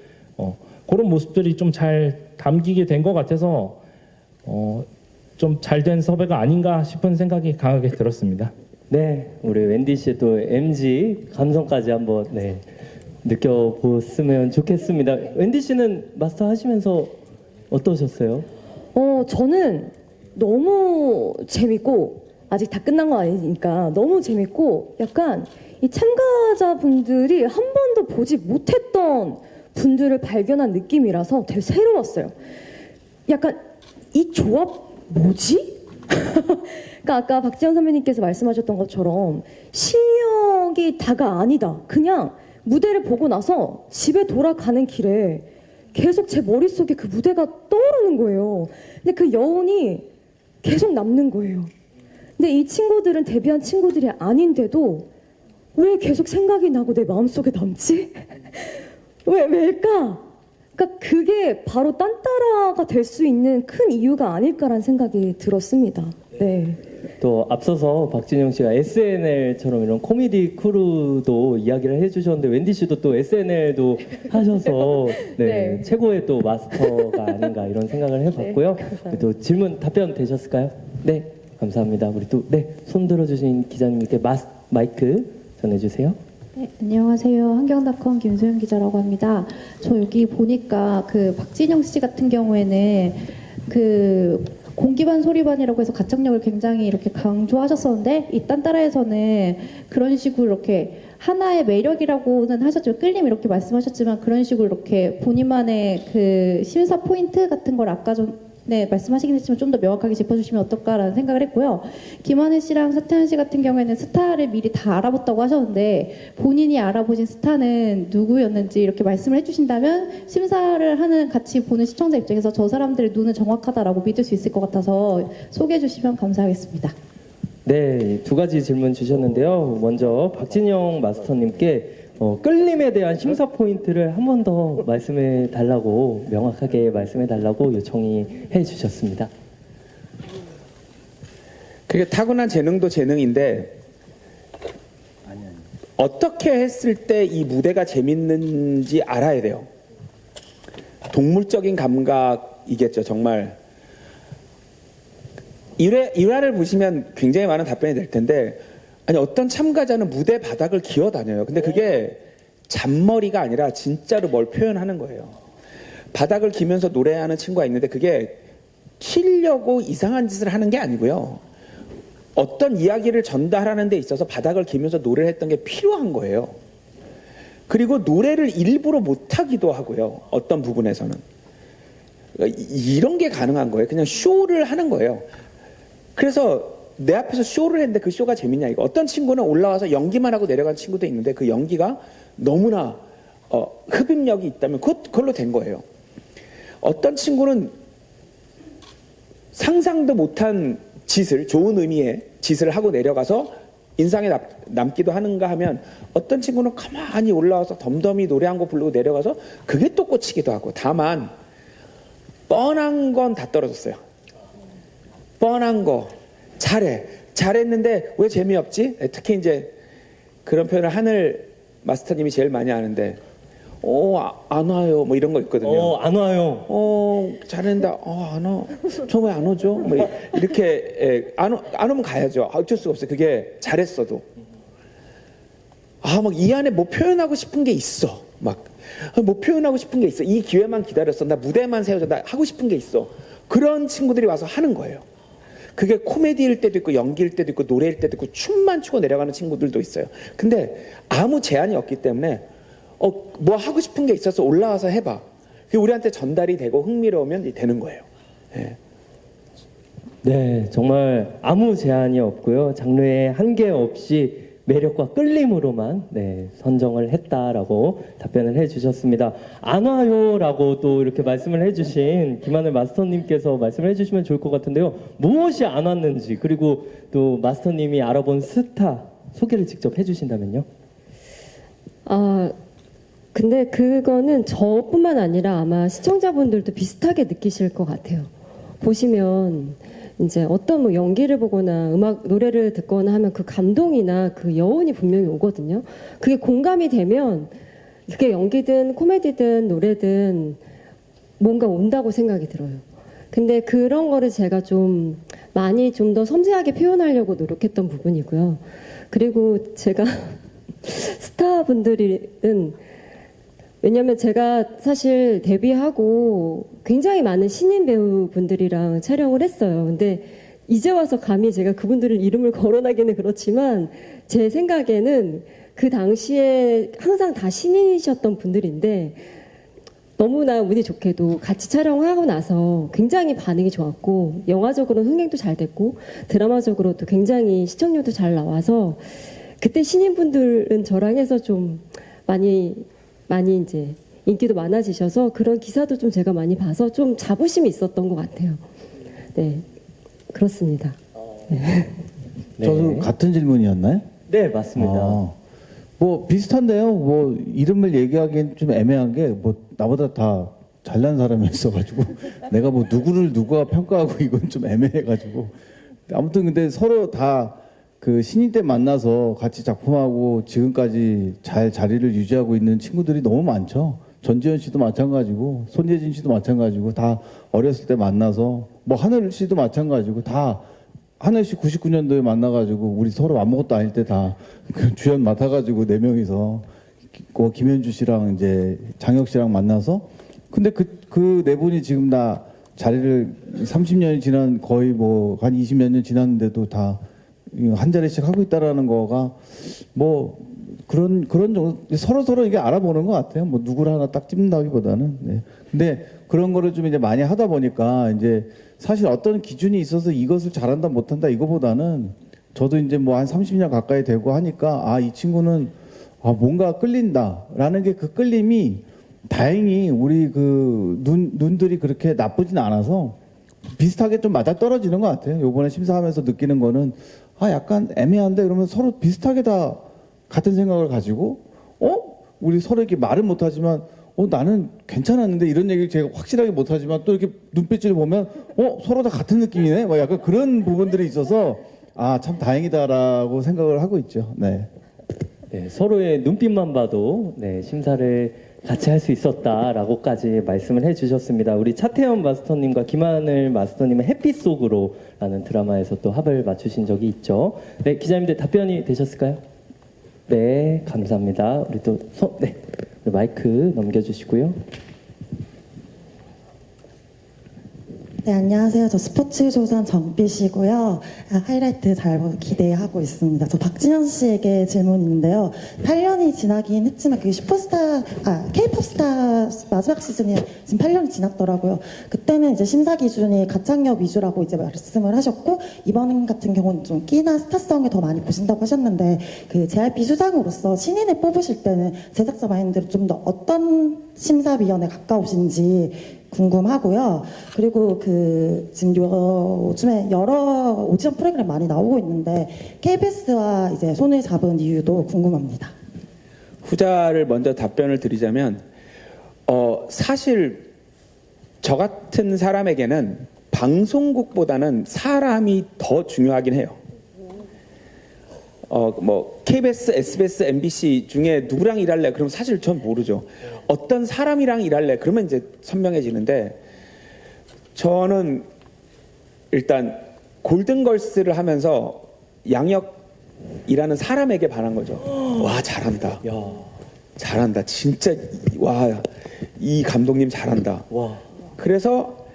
[SPEAKER 5] 그런 모습들이 좀 잘 담기게 된 것 같아서 좀 잘된 섭외가 아닌가 싶은 생각이 강하게 들었습니다.
[SPEAKER 1] 네, 우리 웬디 씨의 또 MG 감성까지 한번 느껴보았으면 좋겠습니다. 웬디 씨는 마스터 하시면서 어떠셨어요?
[SPEAKER 3] 저는 너무 재밌고, 아직 다 끝난 거 아니니까 너무 재밌고, 약간 이 참가자분들이 한 번도 보지 못했던 분들을 발견한 느낌이라서 되게 새로웠어요. 약간 이 조합 뭐지? 그러니까 아까 박지현 선배님께서 말씀하셨던 것처럼 실력이 다가 아니다. 그냥 무대를 보고 나서 집에 돌아가는 길에 계속 제 머릿속에 그 무대가 떠오르는 거예요. 근데 그 여운이 계속 남는 거예요. 근데 이 친구들은 데뷔한 친구들이 아닌데도 왜 계속 생각이 나고 내 마음속에 남지? 왜일까? 그러니까 그게 바로 딴따라가 될 수 있는 큰 이유가 아닐까라는 생각이 들었습니다. 네.
[SPEAKER 1] 또 앞서서 박진영 씨가 SNL처럼 이런 코미디 크루도 이야기를 해주셨는데, 웬디 씨도 또 SNL도 하셔서
[SPEAKER 3] 네.
[SPEAKER 1] 최고의 또 마스터가 아닌가 이런 생각을 해봤고요.
[SPEAKER 3] 감사합니다.
[SPEAKER 1] 또 질문 답변 되셨을까요? 네, 감사합니다. 우리 또 손 들어주신 기자님께 마이크 전해주세요.
[SPEAKER 8] 네, 안녕하세요. 한경닷컴 김소연 기자라고 합니다. 저 여기 보니까 그 박진영 씨 같은 경우에는 그 공기반 소리반이라고 해서 가창력을 굉장히 이렇게 강조하셨었는데, 이 딴따라에서는 그런 식으로 이렇게 하나의 매력이라고는 하셨죠. 끌림 이렇게 말씀하셨지만, 그런 식으로 이렇게 본인만의 그 심사 포인트 같은 걸 아까 좀 네, 말씀하시긴 했지만 좀 더 명확하게 짚어주시면 어떨까라는 생각을 했고요. 김한혜 씨랑 서태현 씨 같은 경우에는 스타를 미리 다 알아봤다고 하셨는데 본인이 알아보신 스타는 누구였는지 이렇게 말씀을 해주신다면 심사를 하는 같이 보는 시청자 입장에서 저 사람들의 눈은 정확하다라고 믿을 수 있을 것 같아서 소개해 주시면 감사하겠습니다.
[SPEAKER 1] 네, 두 가지 질문 주셨는데요. 먼저 박진영 마스터님께 끌림에 대한 심사 포인트를 한 번 더 말씀해 달라고, 명확하게 말씀해 달라고 요청이 해 주셨습니다.
[SPEAKER 2] 그게 타고난 재능도 재능인데 어떻게 했을 때 이 무대가 재밌는지 알아야 돼요. 동물적인 감각이겠죠, 정말. 일화를 보시면 굉장히 많은 답변이 될 텐데, 아니 어떤 참가자는 무대 바닥을 기어다녀요. 근데 그게 잔머리가 아니라 진짜로 뭘 표현하는 거예요. 바닥을 기면서 노래하는 친구가 있는데 그게 튀려고 이상한 짓을 하는 게 아니고요. 어떤 이야기를 전달하는 데 있어서 바닥을 기면서 노래를 했던 게 필요한 거예요. 그리고 노래를 일부러 못하기도 하고요. 어떤 부분에서는. 그러니까 이런 게 가능한 거예요. 그냥 쇼를 하는 거예요. 그래서 내 앞에서 쇼를 했는데 그 쇼가 재밌냐 이거. 어떤 친구는 올라와서 연기만 하고 내려간 친구도 있는데 그 연기가 너무나 흡입력이 있다면 그걸로 된 거예요. 어떤 친구는 상상도 못한 짓을, 좋은 의미의 짓을 하고 내려가서 인상에 남기도 하는가 하면, 어떤 친구는 가만히 올라와서 덤덤히 노래 한 곡 부르고 내려가서 그게 또 꽂히기도 하고. 다만 뻔한 건 다 떨어졌어요. 뻔한 거 잘했는데 왜 재미없지? 특히 이제 그런 표현을 하늘 마스터님이 제일 많이 하는데, 안 와요, 뭐 이런 거 있거든요.
[SPEAKER 1] 안 와요.
[SPEAKER 2] 잘했는데 안 와. 저 왜 안 오죠? 뭐 이렇게 안 오면 가야죠. 어쩔 수가 없어요. 그게 잘했어도. 막 이 안에 뭐 표현하고 싶은 게 있어. 막 뭐 표현하고 싶은 게 있어. 이 기회만 기다렸어. 나 무대만 세워줘. 나 하고 싶은 게 있어. 그런 친구들이 와서 하는 거예요. 그게 코미디일 때도 있고 연기일 때도 있고 노래일 때도 있고 춤만 추고 내려가는 친구들도 있어요. 근데 아무 제한이 없기 때문에 뭐 하고 싶은 게 있어서 올라와서 해봐. 그게 우리한테 전달이 되고 흥미로우면 되는 거예요. 네.
[SPEAKER 1] 네, 정말 아무 제한이 없고요. 장르에 한계 없이 매력과 끌림으로만 선정을 했다라고 답변을 해주셨습니다. 안 와요라고 또 이렇게 말씀을 해주신 김하늘 마스터님께서 말씀을 해주시면 좋을 것 같은데요. 무엇이 안 왔는지, 그리고 또 마스터님이 알아본 스타 소개를 직접 해주신다면요.
[SPEAKER 7] 근데 그거는 저뿐만 아니라 아마 시청자분들도 비슷하게 느끼실 것 같아요. 보시면 이제 어떤 뭐 연기를 보거나 노래를 듣거나 하면 그 감동이나 그 여운이 분명히 오거든요. 그게 공감이 되면 그게 연기든 코미디든 노래든 뭔가 온다고 생각이 들어요. 근데 그런 거를 제가 좀 많이 좀 더 섬세하게 표현하려고 노력했던 부분이고요. 그리고 제가 스타분들은, 왜냐면 제가 사실 데뷔하고 굉장히 많은 신인 배우분들이랑 촬영을 했어요. 근데 이제 와서 감히 제가 그분들을 이름을 거론하기는 그렇지만 제 생각에는 그 당시에 항상 다 신인이셨던 분들인데 너무나 운이 좋게도 같이 촬영하고 나서 굉장히 반응이 좋았고, 영화적으로는 흥행도 잘 됐고 드라마적으로도 굉장히 시청률도 잘 나와서 그때 신인분들은 저랑 해서 좀 많이 이제 인기도 많아지셔서 그런 기사도 좀 제가 많이 봐서 좀 자부심이 있었던 것 같아요. 네, 그렇습니다.
[SPEAKER 1] 네.
[SPEAKER 4] 저도 같은 질문이었나요?
[SPEAKER 1] 네, 맞습니다.
[SPEAKER 4] 뭐 비슷한데요. 뭐 이름을 얘기하기엔 좀 애매한 게, 뭐 나보다 다 잘난 사람이 있어가지고 내가 뭐 누가 평가하고 이건 좀 애매해가지고. 아무튼 근데 서로 다 그 신인 때 만나서 같이 작품하고 지금까지 잘 자리를 유지하고 있는 친구들이 너무 많죠. 전지현 씨도 마찬가지고 손예진 씨도 마찬가지고 다 어렸을 때 만나서, 뭐 하늘 씨도 마찬가지고 다 하늘 씨 99년도에 만나가지고 우리 서로 아무것도 아닐 때 다 주연 맡아가지고 4명이서 김현주 씨랑 이제 장혁 씨랑 만나서, 근데 그 네 분이 지금 다 자리를 30년이 지난, 거의 뭐 한 20몇 년 지났는데도 다 한 자리씩 하고 있다라는 거가 뭐 그런 정도 서로 이게 알아보는 것 같아요. 뭐 누구를 하나 딱 찝는다기보다는. 네. 근데 그런 거를 좀 이제 많이 하다 보니까 이제 사실 어떤 기준이 있어서 이것을 잘한다 못한다 이거보다는 저도 이제 뭐 한 30년 가까이 되고 하니까 아, 이 친구는 뭔가 끌린다라는 게 그 끌림이 다행히 우리 그 눈들이 그렇게 나쁘진 않아서 비슷하게 좀 맞아 떨어지는 것 같아요. 요번에 심사하면서 느끼는 거는 약간 애매한데 이러면 서로 비슷하게 다 같은 생각을 가지고 우리 서로 이렇게 말은 못하지만 나는 괜찮았는데 이런 얘기를 제가 확실하게 못하지만 또 이렇게 눈빛을 보면 서로 다 같은 느낌이네. 뭐 약간 그런 부분들이 있어서 참 다행이다라고 생각을 하고 있죠. 네.
[SPEAKER 1] 네, 서로의 눈빛만 봐도 네, 심사를 같이 할 수 있었다라고까지 말씀을 해주셨습니다. 우리 차태현 마스터님과 김하늘 마스터님은 햇빛 속으로라는 드라마에서 또 합을 맞추신 적이 있죠. 네, 기자님들 답변이 되셨을까요? 네, 감사합니다. 우리 또 네, 우리 마이크 넘겨주시고요.
[SPEAKER 9] 네, 안녕하세요. 저 스포츠조선 정빛이고요. 하이라이트 잘 기대하고 있습니다. 저 박진영 씨에게 질문이 있는데요. 8년이 지나긴 했지만 그 K-pop 스타 마지막 시즌이 지금 8년이 지났더라고요. 그때는 이제 심사 기준이 가창력 위주라고 이제 말씀을 하셨고, 이번 같은 경우는 좀 끼나 스타성을 더 많이 보신다고 하셨는데, 그 JYP 수장으로서 신인을 뽑으실 때는 제작자 마인드로 좀 더 어떤 심사위원에 가까우신지 궁금하고요. 그리고 지금 요즘에 여러 오디션 프로그램 많이 나오고 있는데 KBS와 이제 손을 잡은 이유도 궁금합니다.
[SPEAKER 2] 후자를 먼저 답변을 드리자면 사실 저 같은 사람에게는 방송국보다는 사람이 더 중요하긴 해요. 뭐 KBS, SBS, MBC 중에 누구랑 일할래? 그럼 사실 전 모르죠. 어떤 사람이랑 일할래? 그러면 이제 선명해지는데 저는 일단 골든걸스를 하면서 양혁이라는 사람에게 반한 거죠. 와, 잘한다. 잘한다. 진짜 와, 이 감독님 잘한다.
[SPEAKER 1] 와.
[SPEAKER 2] 그래서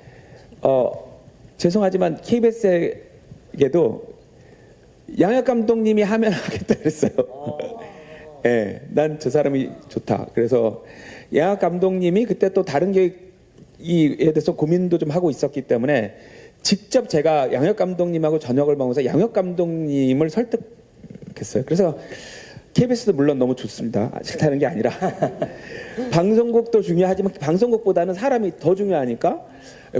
[SPEAKER 2] 죄송하지만 KBS에게도 양혁 감독님이 하면 하겠다 그랬어요. 예, 난 저 사람이 좋다. 그래서 양혁 감독님이 그때 또 다른 계획에 대해서 고민도 좀 하고 있었기 때문에 직접 제가 양혁 감독님하고 저녁을 먹으면서 양혁 감독님을 설득했어요. 그래서 KBS도 물론 너무 좋습니다. 싫다는 게 아니라 방송국도 중요하지만 방송국보다는 사람이 더 중요하니까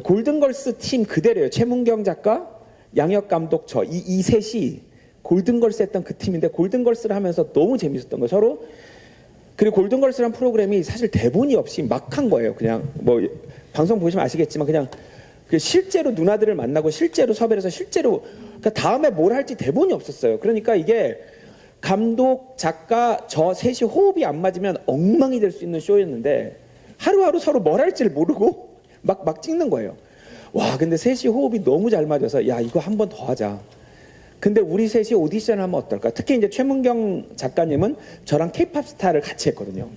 [SPEAKER 2] 골든걸스 팀 그대로예요. 최문경 작가, 양혁 감독, 이 셋이 골든걸스 했던 그 팀인데 골든걸스를 하면서 너무 재밌었던 거예요. 서로. 그리고 골든걸스라는 프로그램이 사실 대본이 없이 막 한 거예요. 그냥 뭐 방송 보시면 아시겠지만 그냥 실제로 누나들을 만나고 실제로 섭외를 해서 실제로 그러니까 다음에 뭘 할지 대본이 없었어요. 그러니까 이게 감독, 작가, 저 셋이 호흡이 안 맞으면 엉망이 될 수 있는 쇼였는데 하루하루 서로 뭘 할지를 모르고 막 찍는 거예요. 와, 근데 셋이 호흡이 너무 잘 맞아서 야, 이거 한 번 더 하자. 근데 우리 셋이 오디션을 하면 어떨까? 특히 이제 최문경 작가님은 저랑 K-pop 스타를 같이 했거든요.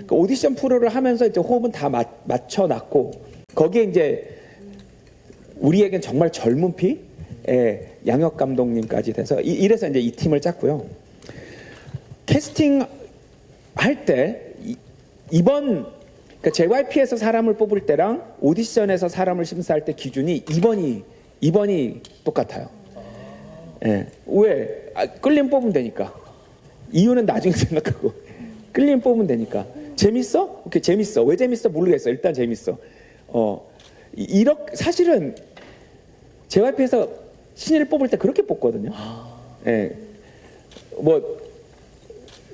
[SPEAKER 2] 그 오디션 프로를 하면서 이제 호흡은 다 맞춰놨고 거기에 이제 우리에겐 정말 젊은 피의 양혁 감독님까지 돼서 이래서 이제 이 팀을 짰고요. 캐스팅 할 때 이번 그러니까 JYP에서 사람을 뽑을 때랑 오디션에서 사람을 심사할 때 기준이 2번이 똑같아요. 예. 왜? 끌림 뽑으면 되니까. 이유는 나중에 생각하고. 끌림 뽑으면 되니까. 재밌어? 오케이, 재밌어. 왜 재밌어? 모르겠어. 일단 재밌어. 이렇게 사실은 JYP에서 신인을 뽑을 때 그렇게 뽑거든요. 예. 뭐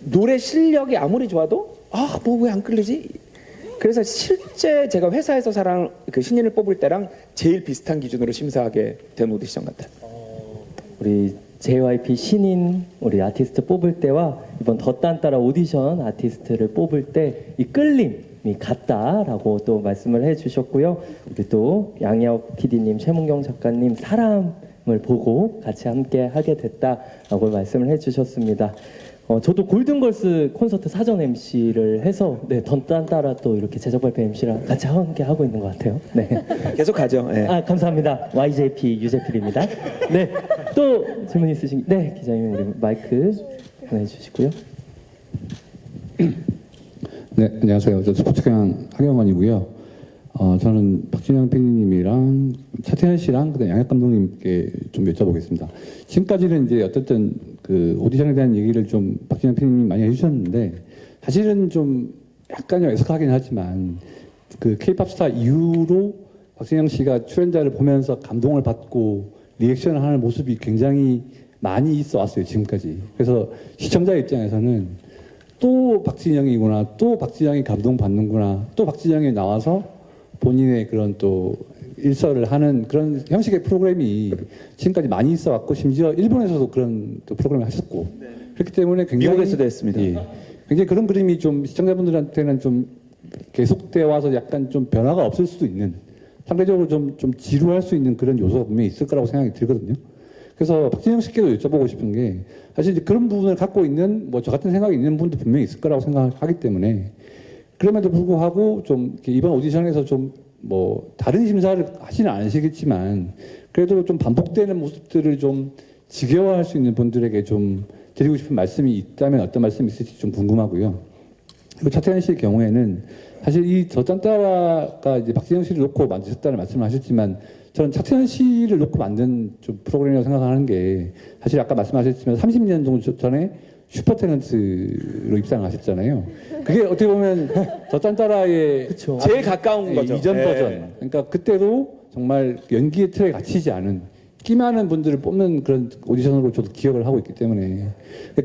[SPEAKER 2] 노래 실력이 아무리 좋아도 뭐 왜 안 끌리지? 그래서 실제 제가 회사에서 그 신인을 뽑을 때랑 제일 비슷한 기준으로 심사하게 된 오디션 같아요.
[SPEAKER 1] 우리 JYP 신인 우리 아티스트 뽑을 때와 이번 더 딴따라 오디션 아티스트를 뽑을 때 이 끌림이 같다라고 또 말씀을 해주셨고요. 우리 또 양혁 PD님, 최문경 작가님 사람을 보고 같이 함께 하게 됐다라고 말씀을 해주셨습니다. 저도 골든걸스 콘서트 사전 MC를 해서 더 딴따라 또 이렇게 제작 발표 MC랑 같이 함께 하고 있는 것 같아요. 네.
[SPEAKER 2] 계속 가죠. 네.
[SPEAKER 1] 감사합니다. YJP 유재필입니다. 네. 또 질문 있으신? 네, 기자님 우리 마이크 보내주시고요.
[SPEAKER 10] 네, 안녕하세요. 저 스포츠경향 하경원이고요. 저는 박진영 PD님이랑 차태현 씨랑 그다음 양혁 감독님께 좀 여쭤보겠습니다. 지금까지는 이제 어쨌든 그 오디션에 대한 얘기를 좀 박진영 PD님이 많이 해주셨는데 사실은 좀 약간 애석하긴 하지만 그 K-pop 스타 이후로 박진영 씨가 출연자를 보면서 감동을 받고 리액션을 하는 모습이 굉장히 많이 있어 왔어요, 지금까지. 그래서 시청자 입장에서는 또 박진영이구나, 또 박진영이 감동받는구나, 또 박진영이 나와서 본인의 그런 또 일설을 하는 그런 형식의 프로그램이 지금까지 많이 있어 왔고, 심지어 일본에서도 그런 또 프로그램을 하셨고, 그렇기 때문에 굉장히.
[SPEAKER 2] 미국에서도 했습니다.
[SPEAKER 10] 예, 굉장히 그런 그림이 좀 시청자분들한테는 좀 계속되어 와서 약간 좀 변화가 없을 수도 있는, 상대적으로 좀 지루할 수 있는 그런 요소가 분명히 있을 거라고 생각이 들거든요. 그래서 박진영 씨께도 여쭤보고 싶은 게 사실 이제 그런 부분을 갖고 있는 뭐 저 같은 생각이 있는 분도 분명히 있을 거라고 생각하기 때문에 그럼에도 불구하고 좀 이번 오디션에서 좀 뭐 다른 심사를 하지는 않으시겠지만 그래도 좀 반복되는 모습들을 좀 지겨워할 수 있는 분들에게 좀 드리고 싶은 말씀이 있다면 어떤 말씀이 있을지 좀 궁금하고요. 그리고 차태현 씨의 경우에는 사실 이 저 짠따라가 이제 박진영 씨를 놓고 만드셨다는 말씀을 하셨지만 저는 차태현 씨를 놓고 만든 좀 프로그램이라고 생각하는 게 사실 아까 말씀하셨지만 30년 정도 전에 슈퍼탤런트로 입상을 하셨잖아요. 그게 어떻게 보면 저 짠따라의
[SPEAKER 2] 제일 가까운 거죠.
[SPEAKER 10] 이전
[SPEAKER 2] 예.
[SPEAKER 10] 버전. 그러니까 그때도 정말 연기의 틀에 갇히지 않은 끼 많은 분들을 뽑는 그런 오디션으로 저도 기억을 하고 있기 때문에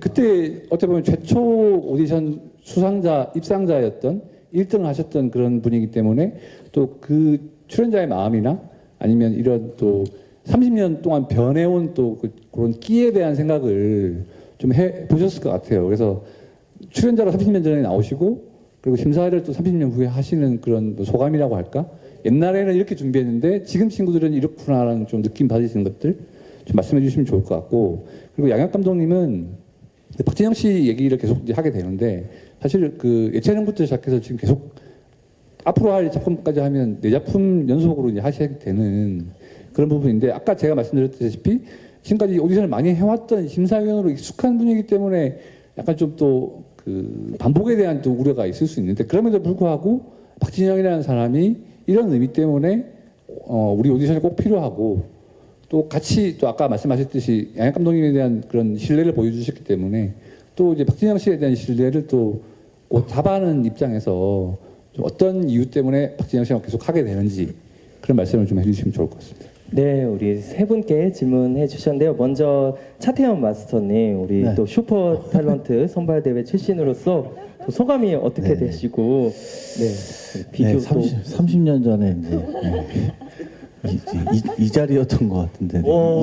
[SPEAKER 10] 그때 어떻게 보면 최초 오디션 수상자, 입상자였던 1등을 하셨던 그런 분이기 때문에 또 그 출연자의 마음이나 아니면 이런 또 30년 동안 변해온 또 그런 끼에 대한 생각을 좀 해보셨을 것 같아요. 그래서 출연자로 30년 전에 나오시고 그리고 심사를 또 30년 후에 하시는 그런 뭐 소감이라고 할까? 옛날에는 이렇게 준비했는데 지금 친구들은 이렇구나라는 좀 느낌 받으시는 것들 좀 말씀해 주시면 좋을 것 같고 그리고 양혁 감독님은 박진영 씨 얘기를 계속 이제 하게 되는데 사실 그 예체능부터 시작해서 지금 계속 앞으로 할 작품까지 하면 4작품 연속으로 이제 하셔야 되는 그런 부분인데 아까 제가 말씀드렸다시피 지금까지 오디션을 많이 해왔던 심사위원으로 익숙한 분이기 때문에 약간 좀 또 그 반복에 대한 또 우려가 있을 수 있는데 그럼에도 불구하고 박진영이라는 사람이 이런 의미 때문에 우리 오디션이 꼭 필요하고 또 같이 또 아까 말씀하셨듯이 양혁 감독님에 대한 그런 신뢰를 보여주셨기 때문에 또 이제 박진영 씨에 대한 신뢰를 또 답하는 입장에서 좀 어떤 이유 때문에 박진영 씨가 계속 하게 되는지 그런 말씀을 좀 해주시면 좋을 것 같습니다.
[SPEAKER 1] 네, 우리 세 분께 질문해 주셨는데요. 먼저 차태현 마스터님, 우리
[SPEAKER 4] 네.
[SPEAKER 1] 또 슈퍼 탤런트 선발 대회 출신으로서 또 소감이 어떻게
[SPEAKER 4] 네.
[SPEAKER 1] 되시고, 네, 비교
[SPEAKER 4] 네,
[SPEAKER 1] 또
[SPEAKER 4] 30년 전에 이제 이 자리였던 것 같은데.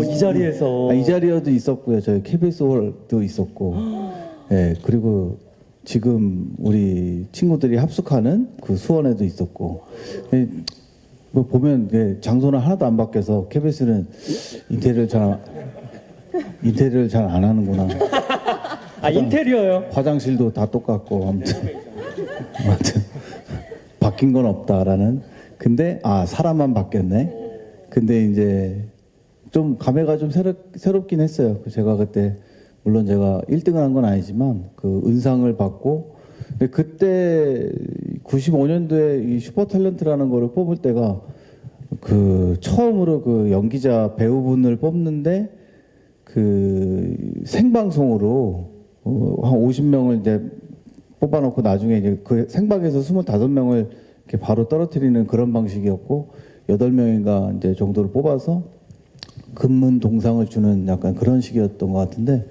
[SPEAKER 1] 이 자리에서
[SPEAKER 4] 이 자리에도 있었고요. 저희 KBS 홀도 있었고, 네, 그리고 지금 우리 친구들이 합숙하는 그 수원에도 있었고, 뭐 보면 장소는 하나도 안 바뀌어서 KBS는 인테리어를 잘 안 하는구나.
[SPEAKER 1] 인테리어요.
[SPEAKER 4] 화장실도 다 똑같고 아무튼 바뀐 건 없다라는. 근데 사람만 바뀌었네. 근데 이제 좀 감회가 좀 새롭긴 했어요. 제가 그때 물론 제가 1등을 한 건 아니지만 그 은상을 받고 근데 그때 95년도에 이 슈퍼 탤런트라는 거를 뽑을 때가 그 처음으로 그 연기자 배우분을 뽑는데 그 생방송으로 한 50명을 이제 뽑아놓고 나중에 이제 그 생방에서 25명을 이렇게 바로 떨어뜨리는 그런 방식이었고 8명인가 이제 정도를 뽑아서 금문 동상을 주는 약간 그런 식이었던 것 같은데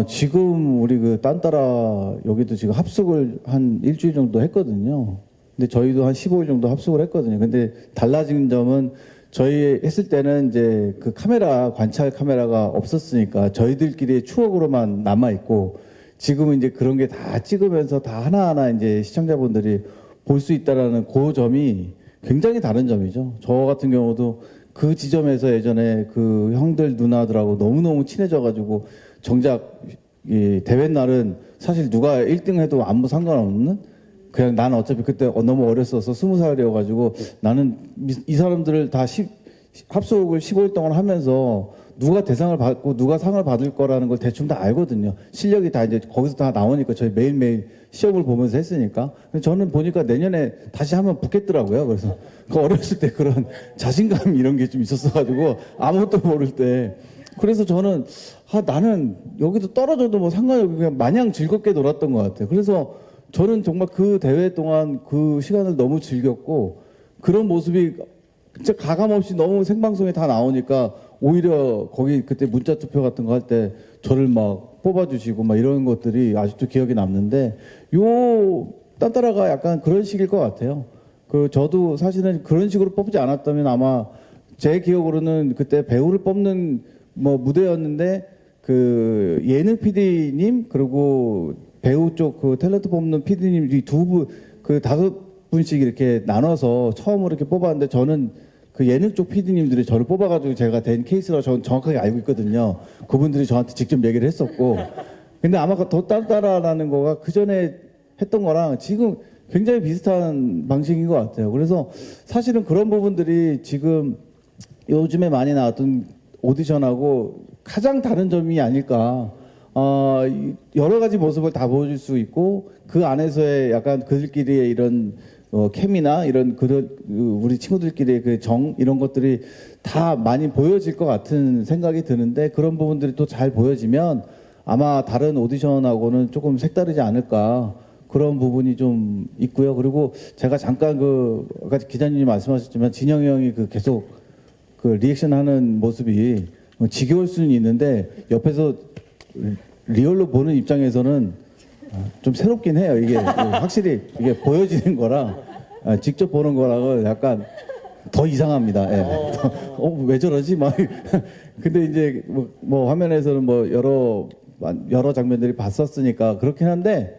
[SPEAKER 4] 지금 우리 그 딴따라 여기도 지금 합숙을 한 일주일 정도 했거든요. 근데 저희도 한 15일 정도 합숙을 했거든요. 근데 달라진 점은 저희 했을 때는 이제 그 관찰 카메라가 없었으니까 저희들끼리의 추억으로만 남아있고 지금은 이제 그런 게 다 찍으면서 다 하나하나 이제 시청자분들이 볼 수 있다라는 그 점이 굉장히 다른 점이죠. 저 같은 경우도 그 지점에서 예전에 그 형들 누나들하고 너무너무 친해져가지고 정작 이 대회 날은 사실 누가 1등 해도 아무 상관없는 그냥 나는 어차피 그때 너무 어렸어서 20살이어가지고 나는 이 사람들을 다 합숙을 15일 동안 하면서 누가 대상을 받고 누가 상을 받을 거라는 걸 대충 다 알거든요. 실력이 다 이제 거기서 다 나오니까 저희 매일매일 시험을 보면서 했으니까. 근데 저는 보니까 내년에 다시 하면 붙겠더라고요. 그래서 그 어렸을 때 그런 자신감 이런 게 좀 있었어가지고 아무것도 모를 때. 그래서 저는 나는 여기도 떨어져도 뭐 상관이 없고 그냥 마냥 즐겁게 놀았던 것 같아요. 그래서 저는 정말 그 대회 동안 그 시간을 너무 즐겼고 그런 모습이 진짜 가감없이 너무 생방송에 다 나오니까 오히려 거기 그때 문자 투표 같은 거 할 때 저를 막 뽑아주시고 막 이런 것들이 아직도 기억에 남는데 요 딴따라가 약간 그런 식일 것 같아요. 그 저도 사실은 그런 식으로 뽑지 않았다면 아마 제 기억으로는 그때 배우를 뽑는 뭐 무대였는데 그 예능 PD님 그리고 배우 쪽 그 탤런트 뽑는 PD님 이 두 분 그 5분씩 이렇게 나눠서 처음으로 이렇게 뽑았는데 저는 그 예능 쪽 PD님들이 저를 뽑아가지고 제가 된 케이스라 저는 정확하게 알고 있거든요. 그분들이 저한테 직접 얘기를 했었고. 근데 아마 더 딴따라라는 거가 그 전에 했던 거랑 지금 굉장히 비슷한 방식인 것 같아요. 그래서 사실은 그런 부분들이 지금 요즘에 많이 나왔던 오디션하고 가장 다른 점이 아닐까. 여러 가지 모습을 다 보여줄 수 있고 그 안에서의 약간 그들끼리의 이런 케미나 이런 우리 친구들끼리의 그 정 이런 것들이 다 많이 보여질 것 같은 생각이 드는데 그런 부분들이 또 잘 보여지면 아마 다른 오디션하고는 조금 색다르지 않을까 그런 부분이 좀 있고요. 그리고 제가 잠깐 아까 기자님이 말씀하셨지만 진영이 형이 그 계속 그 리액션하는 모습이 지겨울 수는 있는데 옆에서 리얼로 보는 입장에서는 좀 새롭긴 해요. 이게 확실히 이게 보여지는 거랑 직접 보는 거랑은 약간 더 이상합니다. 예. 왜 저러지? 막 근데 이제 뭐 화면에서는 뭐 여러 장면들이 봤었으니까 그렇긴 한데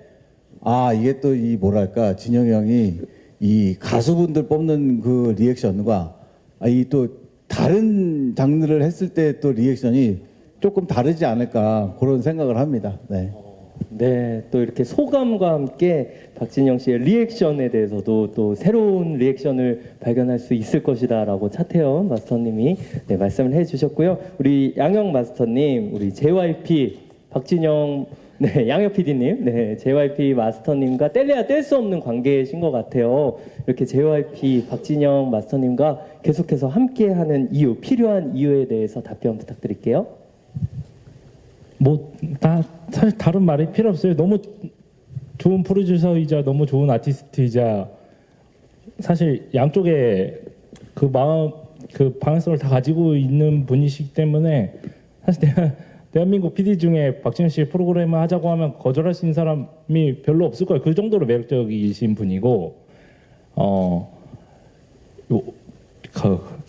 [SPEAKER 4] 이게 또 이 뭐랄까 진영이 형이 이 가수분들 뽑는 그 리액션과 이 또 다른 장르를 했을 때 또 리액션이 조금 다르지 않을까 그런 생각을 합니다. 네.
[SPEAKER 1] 네, 또 이렇게 소감과 함께 박진영 씨의 리액션에 대해서도 또 새로운 리액션을 발견할 수 있을 것이다라고 차태현 마스터님이 네, 말씀을 해주셨고요. 우리 양영 마스터님, 우리 JYP 박진영 네, 양혁 PD님, 네, JYP 마스터님과 뗄래야 뗄 수 없는 관계이신 것 같아요. 이렇게 JYP 박진영 마스터님과 계속해서 함께하는 이유, 필요한 이유에 대해서 답변 부탁드릴게요.
[SPEAKER 5] 사실 다른 말이 필요 없어요. 너무 좋은 프로듀서이자 너무 좋은 아티스트이자 사실 양쪽에 그 마음, 그 방향성을 다 가지고 있는 분이시기 때문에 사실 대한민국 PD 중에 박진영 씨 프로그램을 하자고 하면 거절할 수 있는 사람이 별로 없을 거예요. 그 정도로 매력적이신 분이고,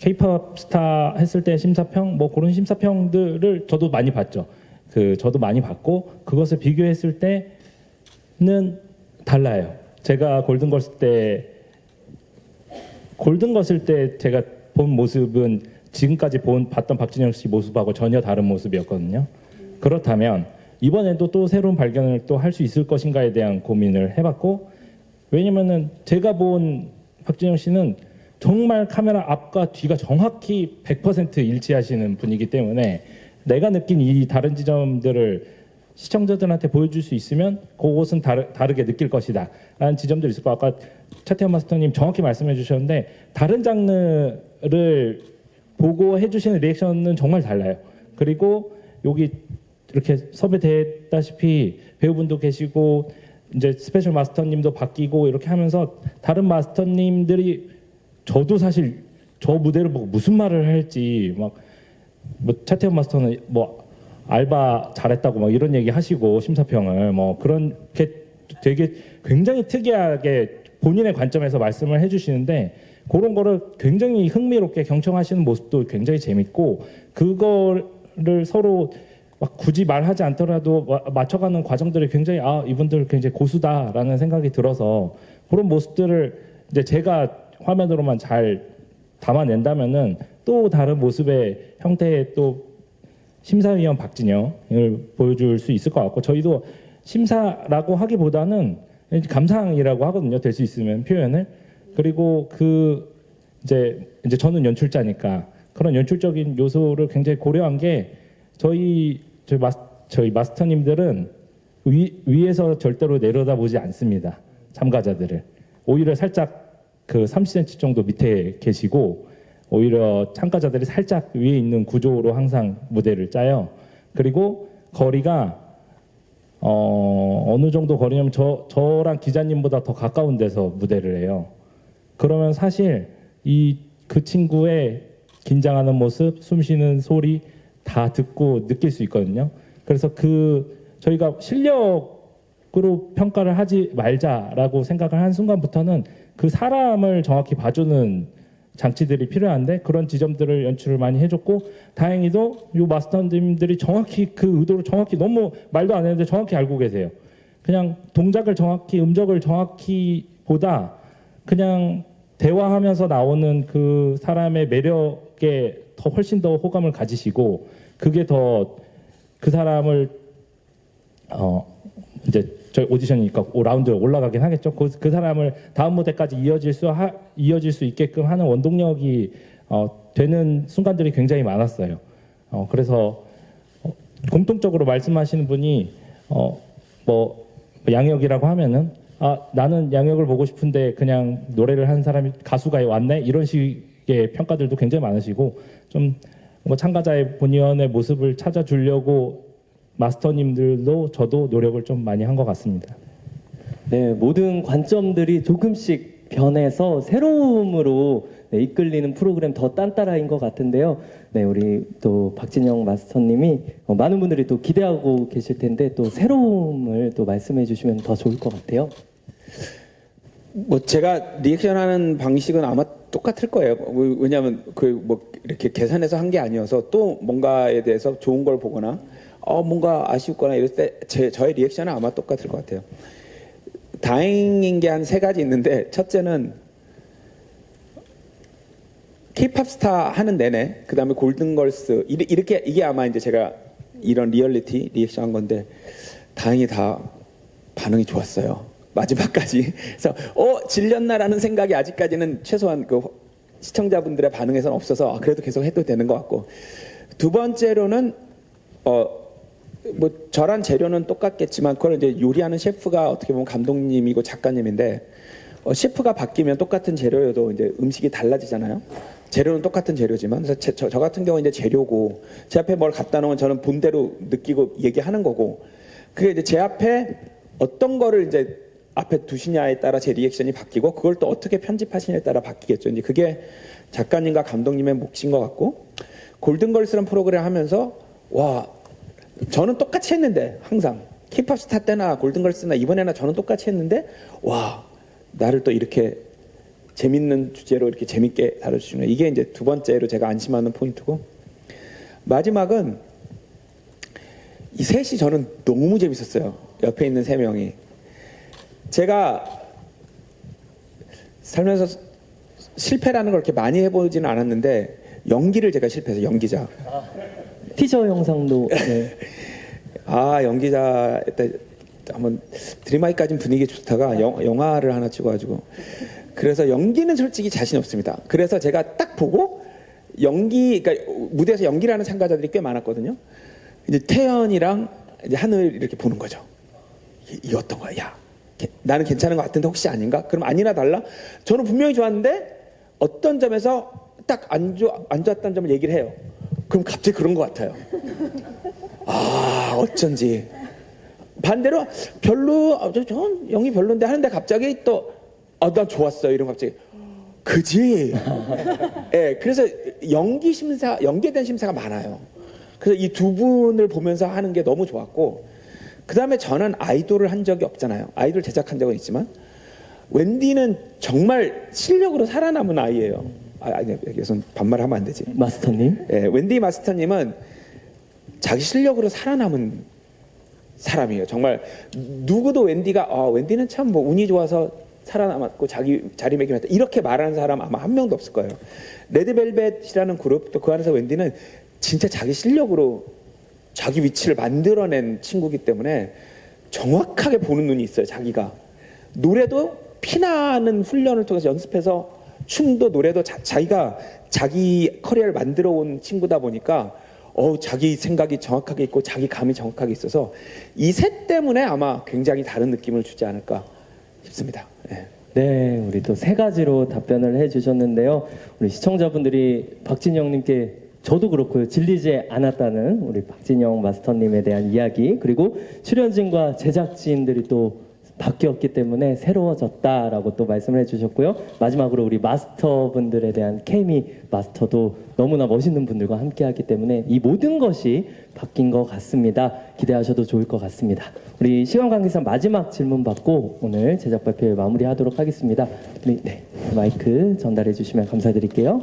[SPEAKER 5] K-pop 스타 했을 때 심사평, 뭐 그런 심사평들을 저도 많이 봤죠. 저도 많이 봤고, 그것을 비교했을 때는 달라요. 제가 골든걸스 때 제가 본 모습은 지금까지 봤던 박진영 씨 모습하고 전혀 다른 모습이었거든요. 그렇다면 이번에도 또 새로운 발견을 또 할 수 있을 것인가에 대한 고민을 해봤고, 왜냐면은 제가 본 박진영 씨는 정말 카메라 앞과 뒤가 정확히 100% 일치하시는 분이기 때문에 내가 느낀 이 다른 지점들을 시청자들한테 보여줄 수 있으면 그것은 다르게 느낄 것이다 라는 지점들이 있을 거고, 아까 차태현 마스터님 정확히 말씀해 주셨는데 다른 장르를 보고 해주시는 리액션은 정말 달라요. 그리고 여기 이렇게 섭외됐다시피 배우분도 계시고 이제 스페셜 마스터님도 바뀌고 이렇게 하면서 다른 마스터님들이 저도 사실 저 무대를 보고 무슨 말을 할지 뭐 차태현 마스터는 뭐 알바 잘했다고 막 이런 얘기 하시고 심사평을 뭐 그렇게 되게 굉장히 특이하게 본인의 관점에서 말씀을 해주시는데 그런 거를 굉장히 흥미롭게 경청하시는 모습도 굉장히 재밌고 그거를 서로 막 굳이 말하지 않더라도 맞춰가는 과정들이 굉장히 이분들 굉장히 고수다라는 생각이 들어서 그런 모습들을 이제 제가 화면으로만 잘 담아낸다면은 또 다른 모습의 형태의 또 심사위원 박진영을 보여줄 수 있을 것 같고 저희도 심사라고 하기보다는 감상이라고 하거든요. 될 수 있으면 표현을. 그리고 이제 저는 연출자니까 그런 연출적인 요소를 굉장히 고려한 게 저희 마스터님들은 위에서 절대로 내려다보지 않습니다. 참가자들을. 오히려 살짝 그 30cm 정도 밑에 계시고 오히려 참가자들이 살짝 위에 있는 구조로 항상 무대를 짜요. 그리고 거리가 어느 정도 거리냐면 저랑 기자님보다 더 가까운 데서 무대를 해요. 그러면 사실 그 친구의 긴장하는 모습, 숨쉬는 소리 다 듣고 느낄 수 있거든요. 그래서 저희가 실력으로 평가를 하지 말자라고 생각을 한 순간부터는 그 사람을 정확히 봐주는 장치들이 필요한데 그런 지점들을 연출을 많이 해줬고 다행히도 이 마스터님들이 정확히 그 의도를 정확히 너무 말도 안 했는데 정확히 알고 계세요. 그냥 동작을 정확히 음적을 정확히 보다 그냥 대화하면서 나오는 그 사람의 매력에 훨씬 더 호감을 가지시고 그게 더 그 사람을 이제 저희 오디션이니까 5라운드에 올라가긴 하겠죠. 그 사람을 다음 무대까지 이어질 수 있게끔 하는 원동력이 되는 순간들이 굉장히 많았어요. 그래서 공통적으로 말씀하시는 분이 뭐 양역이라고 하면은 나는 양역을 보고 싶은데 그냥 노래를 하는 사람이 가수가 왔네 이런 식의 평가들도 굉장히 많으시고 좀 참가자의 본연의 모습을 찾아주려고 마스터님들도 저도 노력을 좀 많이 한 것 같습니다.
[SPEAKER 1] 네, 모든 관점들이 조금씩 변해서 새로움으로 이끌리는 프로그램 더 딴따라인 것 같은데요. 네, 우리 또 박진영 마스터님이 많은 분들이 또 기대하고 계실 텐데 또 새로움을 또 말씀해 주시면 더 좋을 것 같아요.
[SPEAKER 2] 뭐 제가 리액션하는 방식은 아마 똑같을 거예요. 왜냐하면 이렇게 계산해서 한 게 아니어서 또 뭔가에 대해서 좋은 걸 보거나 뭔가 아쉽거나 이럴 때 저의 리액션은 아마 똑같을 것 같아요. 다행인 게 한 3가지 있는데 첫째는 K-팝 스타 하는 내내 그다음에 골든걸스 이게 아마 이제 제가 이런 리얼리티 리액션 한 건데 다행히 다 반응이 좋았어요. 마지막까지. 그래서 질렸나라는 생각이 아직까지는 최소한 그 시청자분들의 반응에서는 없어서 그래도 계속 해도 되는 것 같고 두 번째로는 뭐 저랑 재료는 똑같겠지만 그걸 이제 요리하는 셰프가 어떻게 보면 감독님이고 작가님인데 셰프가 바뀌면 똑같은 재료여도 이제 음식이 달라지잖아요. 재료는 똑같은 재료지만 그래서 저 같은 경우 이제 재료고 제 앞에 뭘 갖다 놓으면 저는 본대로 느끼고 얘기하는 거고 그게 이제 제 앞에 어떤 거를 이제 앞에 두시냐에 따라 제 리액션이 바뀌고 그걸 또 어떻게 편집하시냐에 따라 바뀌겠죠. 이제 그게 작가님과 감독님의 몫인 것 같고 골든걸스라는 프로그램 하면서 와 저는 똑같이 했는데 항상 K-팝 스타 때나 골든걸스나 이번에나 저는 똑같이 했는데 와 나를 또 이렇게 재밌는 주제로 이렇게 재밌게 다뤄주시는 이게 이제 두 번째로 제가 안심하는 포인트고 마지막은 이 셋이 저는 너무 재밌었어요. 옆에 있는 3명이 제가 살면서 실패라는 걸 그렇게 많이 해보지는 않았는데 연기를 제가 실패해서 연기자
[SPEAKER 1] 티저 영상도 네.
[SPEAKER 2] 연기자 때 한번 드림하이까지는 분위기 좋다가 영화를 하나 찍어가지고 그래서 연기는 솔직히 자신 없습니다. 그래서 제가 딱 보고 그러니까 무대에서 연기를 하는 참가자들이 꽤 많았거든요. 이제 태연이랑 이제 하늘 이렇게 보는 거죠. 이거 어떤 거야? 야, 나는 괜찮은 것 같은데 혹시 아닌가? 그럼 아니나 달라? 저는 분명히 좋았는데 어떤 점에서 딱 안 좋았다는 점을 얘기를 해요. 그럼 갑자기 그런 것 같아요. 어쩐지. 반대로 전 연기 별론데 하는데 갑자기 또 난 좋았어요. 이런 갑자기 그지? 네, 그래서 연기에 대한 심사가 많아요. 그래서 이 두 분을 보면서 하는 게 너무 좋았고 그 다음에 저는 아이돌을 한 적이 없잖아요. 아이돌 제작한 적은 있지만 웬디는 정말 실력으로 살아남은 아이예요. 여기서 반말하면 안 되지.
[SPEAKER 1] 마스터님?
[SPEAKER 2] 네, 웬디 마스터님은 자기 실력으로 살아남은 사람이에요. 정말 누구도 웬디는 참 뭐 운이 좋아서 살아남았고 자기 자리매김했다 이렇게 말하는 사람 아마 한 명도 없을 거예요. 레드벨벳이라는 그룹 또 그 안에서 웬디는 진짜 자기 실력으로 자기 위치를 만들어낸 친구이기 때문에 정확하게 보는 눈이 있어요. 자기가 노래도 피나는 훈련을 통해서 연습해서 춤도 노래도 자기가 자기 커리어를 만들어 온 친구다 보니까 자기 생각이 정확하게 있고 자기 감이 정확하게 있어서 이 셋 때문에 아마 굉장히 다른 느낌을 주지 않을까 싶습니다. 예.
[SPEAKER 1] 네, 우리 또 세 가지로 답변을 해주셨는데요. 우리 시청자분들이 박진영님께 저도 그렇고요, 질리지 않았다는 우리 박진영 마스터님에 대한 이야기, 그리고 출연진과 제작진들이 또 바뀌었기 때문에 새로워졌다라고 또 말씀을 해주셨고요. 마지막으로 우리 마스터분들에 대한 케미 마스터도 너무나 멋있는 분들과 함께하기 때문에 이 모든 것이 바뀐 것 같습니다. 기대하셔도 좋을 것 같습니다. 우리 시간 관계상 마지막 질문 받고 오늘 제작 발표 마무리하도록 하겠습니다. 우리 마이크 전달해 주시면 감사드릴게요.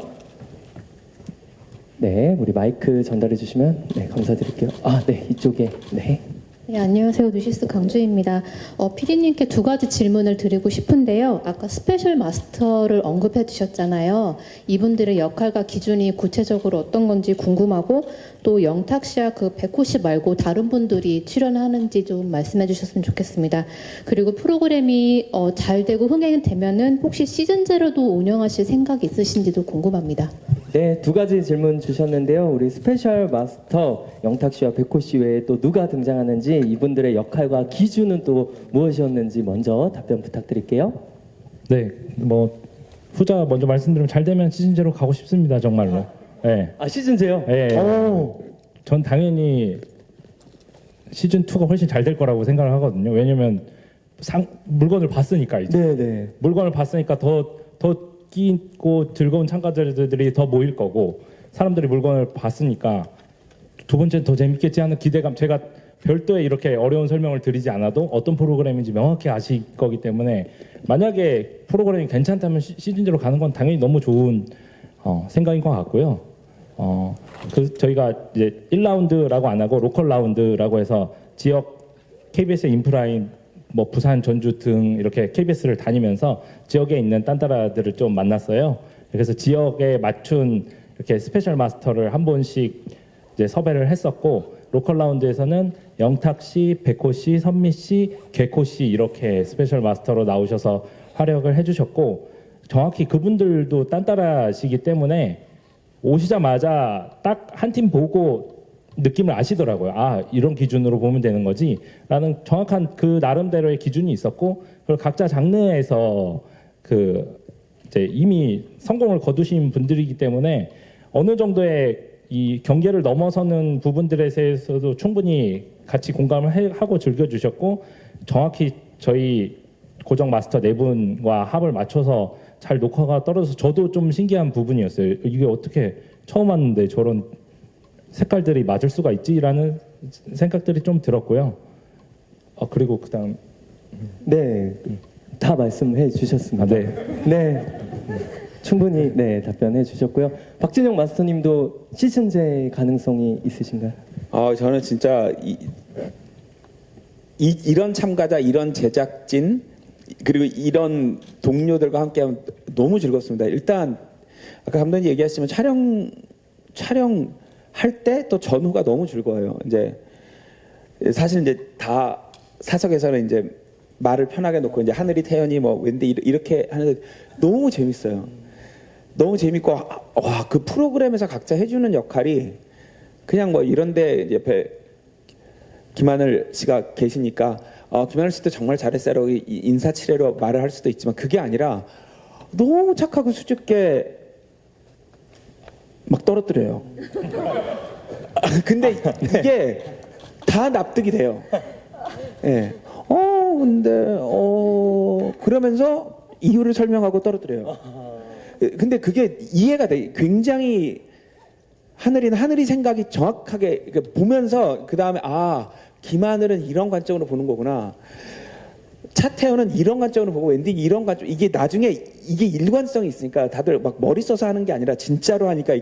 [SPEAKER 1] 네, 우리 마이크 전달해 주시면 감사드릴게요. 네, 이쪽에. 네.
[SPEAKER 11] 네, 안녕하세요. 뉴시스 강주입니다. PD님께 두 가지 질문을 드리고 싶은데요. 아까 스페셜 마스터를 언급해 주셨잖아요. 이분들의 역할과 기준이 구체적으로 어떤 건지 궁금하고, 또 영탁 씨와 백호 씨 말고 다른 분들이 출연하는지 좀 말씀해 주셨으면 좋겠습니다. 그리고 프로그램이 잘 되고 흥행되면은 혹시 시즌 제로도 운영하실 생각이 있으신지도 궁금합니다.
[SPEAKER 1] 네, 두 가지 질문 주셨는데요. 우리 스페셜 마스터 영탁 씨와 백호 씨 외에 또 누가 등장하는지, 이분들의 역할과 기준은 또 무엇이었는지 먼저 답변 부탁드릴게요.
[SPEAKER 5] 네, 뭐 후자 먼저 말씀드리면 잘 되면 시즌제로 가고 싶습니다, 정말로. 네.
[SPEAKER 1] 시즌제요?
[SPEAKER 5] 네. 전 당연히 시즌 2가 훨씬 잘 될 거라고 생각을 하거든요. 왜냐면 물건을 봤으니까 이제.
[SPEAKER 1] 네.
[SPEAKER 5] 물건을 봤으니까 더 끼고 즐거운 참가자들이 더 모일 거고, 사람들이 물건을 봤으니까 두 번째는 더 재밌겠지 하는 기대감. 제가 별도의 이렇게 어려운 설명을 드리지 않아도 어떤 프로그램인지 명확히 아실 거기 때문에, 만약에 프로그램이 괜찮다면 시즌제로 가는 건 당연히 너무 좋은 생각인 것 같고요. 저희가 이제 1라운드라고 안 하고 로컬 라운드라고 해서 지역 KBS 인프라인 뭐 부산, 전주 등 이렇게 KBS를 다니면서 지역에 있는 딴따라들을 좀 만났어요. 그래서 지역에 맞춘 이렇게 스페셜 마스터를 한 번씩 이제 섭외를 했었고, 로컬 라운드에서는 영탁 씨, 백호 씨, 선미 씨, 개코 씨 이렇게 스페셜 마스터로 나오셔서 활약을 해주셨고, 정확히 그분들도 딴따라시기 때문에 오시자마자 딱 한 팀 보고 느낌을 아시더라고요. 이런 기준으로 보면 되는 거지 라는 정확한 그 나름대로의 기준이 있었고, 그리고 각자 장르에서 이제 이미 성공을 거두신 분들이기 때문에 어느 정도의 이 경계를 넘어서는 부분들에 대해서도 충분히 같이 공감을 하고 즐겨주셨고, 정확히 저희 고정 마스터 네 분과 합을 맞춰서 잘 녹화가 떨어져서 저도 좀 신기한 부분이었어요. 이게 어떻게 처음 왔는데 저런 색깔들이 맞을 수가 있지라는 생각들이 좀 들었고요. 그리고 그다음
[SPEAKER 1] 다 말씀해 주셨습니다. 네. 충분히 답변해 주셨고요. 박진영 마스터님도 시즌제 가능성이 있으신가요?
[SPEAKER 2] 저는 진짜 이런 참가자, 이런 제작진, 그리고 이런 동료들과 함께하면 너무 즐겁습니다. 일단 아까 감독님 얘기하시면 촬영할 때 또 전후가 너무 즐거워요. 이제 사실 이제 다 사석에서는 이제 말을 편하게 놓고 이제 하늘이, 태연이, 뭐 웬디 이렇게 하는데 너무 재밌어요. 너무 재밌고, 그 프로그램에서 각자 해주는 역할이 그냥 뭐 이런데 옆에 김하늘 씨가 계시니까 김하늘 씨도 정말 잘했어요. 인사치레로 말을 할 수도 있지만 그게 아니라 너무 착하고 수줍게 막 떨어뜨려요. 근데 이게 다 납득이 돼요. 예. 근데 그러면서 이유를 설명하고 떨어뜨려요. 근데 그게 이해가 돼. 굉장히 하늘이 생각이 정확하게 보면서 그 다음에 김하늘은 이런 관점으로 보는 거구나. 차태현은 이런 관점으로 보고 웬디 이런 관점. 이게 나중에 이게 일관성이 있으니까 다들 막 머리 써서 하는 게 아니라 진짜로 하니까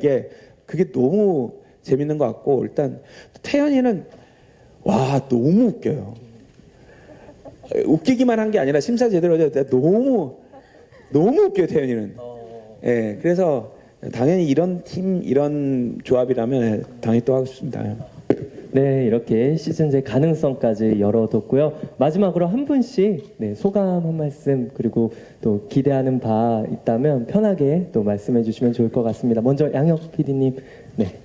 [SPEAKER 2] 그게 너무 재밌는 것 같고, 일단 태연이는 너무 웃겨요. 웃기기만 한 게 아니라 심사 제대로 해야 돼. 너무 웃겨요, 태연이는. 예, 그래서 당연히 이런 팀, 이런 조합이라면 당연히 또 하고 싶습니다.
[SPEAKER 1] 네, 이렇게 시즌제 가능성까지 열어뒀고요. 마지막으로 한 분씩 네, 소감 한 말씀 그리고 또 기대하는 바 있다면 편하게 또 말씀해 주시면 좋을 것 같습니다. 먼저 양혁 PD님, 네,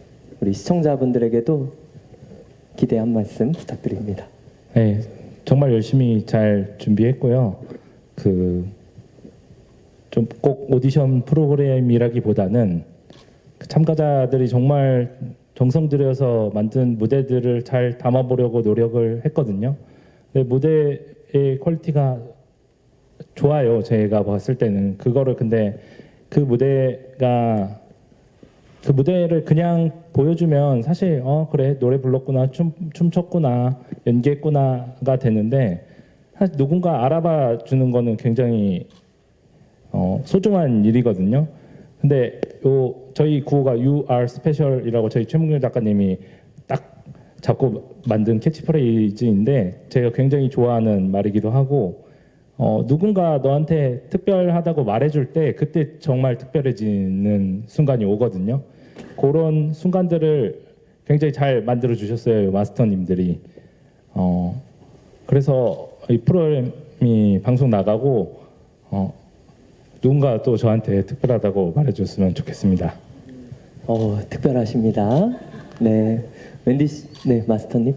[SPEAKER 1] 우리 시청자분들에게도 기대 한 말씀 부탁드립니다.
[SPEAKER 5] 네, 정말 열심히 잘 준비했고요. 좀 꼭 오디션 프로그램이라기보다는 그 참가자들이 정말 정성 들여서 만든 무대들을 잘 담아보려고 노력을 했거든요. 근데 무대의 퀄리티가 좋아요. 제가 봤을 때는 그거를 근데 그 무대를 그냥 보여주면 사실 그래 노래 불렀구나 춤췄구나 연기했구나가 되는데 사실 누군가 알아봐 주는 거는 굉장히 소중한 일이거든요. 근데 저희 구호가 You are special이라고 저희 최문경 작가님이 딱 잡고 만든 캐치프레이즈인데 제가 굉장히 좋아하는 말이기도 하고 누군가 너한테 특별하다고 말해줄 때 그때 정말 특별해지는 순간이 오거든요. 그런 순간들을 굉장히 잘 만들어 주셨어요, 마스터님들이. 그래서 이 프로그램이 방송 나가고 누군가 또 저한테 특별하다고 말해줬으면 좋겠습니다.
[SPEAKER 1] 특별하십니다. 네, 웬디 씨, 네, 마스터님.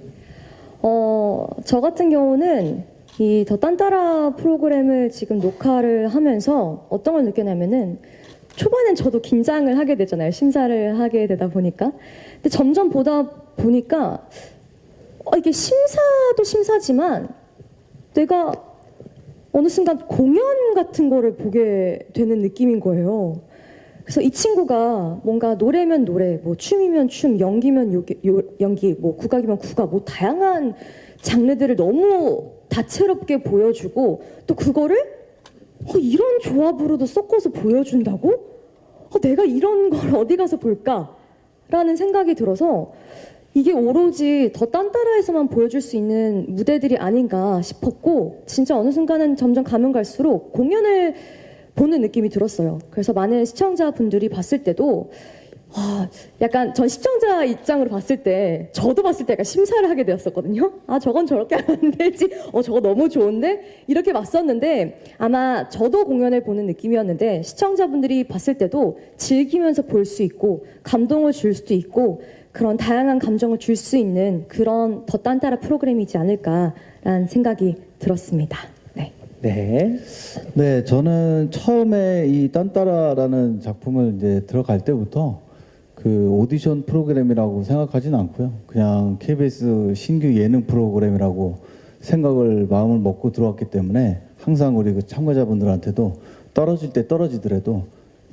[SPEAKER 3] 저 같은 경우는 이 더 딴따라 프로그램을 지금 녹화를 하면서 어떤 걸 느꼈냐면은 초반엔 저도 긴장을 하게 되잖아요. 심사를 하게 되다 보니까. 근데 점점 보다 보니까 이게 심사도 심사지만 내가 어느 순간 공연 같은 거를 보게 되는 느낌인 거예요. 그래서 이 친구가 뭔가 노래면 노래, 뭐 춤이면 춤, 연기면 연기, 뭐 국악이면 국악, 뭐 다양한 장르들을 너무 다채롭게 보여주고 또 그거를 이런 조합으로도 섞어서 보여준다고? 내가 이런 걸 어디 가서 볼까라는 생각이 들어서 이게 오로지 더 딴따라에서만 보여줄 수 있는 무대들이 아닌가 싶었고 진짜 어느 순간은 점점 가면 갈수록 공연을 보는 느낌이 들었어요. 그래서 많은 시청자분들이 봤을 때도 약간 전 시청자 입장으로 봤을 때 저도 봤을 때 약간 심사를 하게 되었었거든요. 저건 저렇게 하면 안 되지. 저거 너무 좋은데? 이렇게 봤었는데 아마 저도 공연을 보는 느낌이었는데 시청자분들이 봤을 때도 즐기면서 볼 수 있고 감동을 줄 수도 있고 그런 다양한 감정을 줄 수 있는 그런 더 딴따라 프로그램이지 않을까라는 생각이 들었습니다. 네.
[SPEAKER 1] 네.
[SPEAKER 4] 네, 저는 처음에 이 딴따라라는 작품을 이제 들어갈 때부터 그 오디션 프로그램이라고 생각하진 않고요. 그냥 KBS 신규 예능 프로그램이라고 생각을 마음을 먹고 들어왔기 때문에 항상 우리 그 참가자분들한테도 떨어질 때 떨어지더라도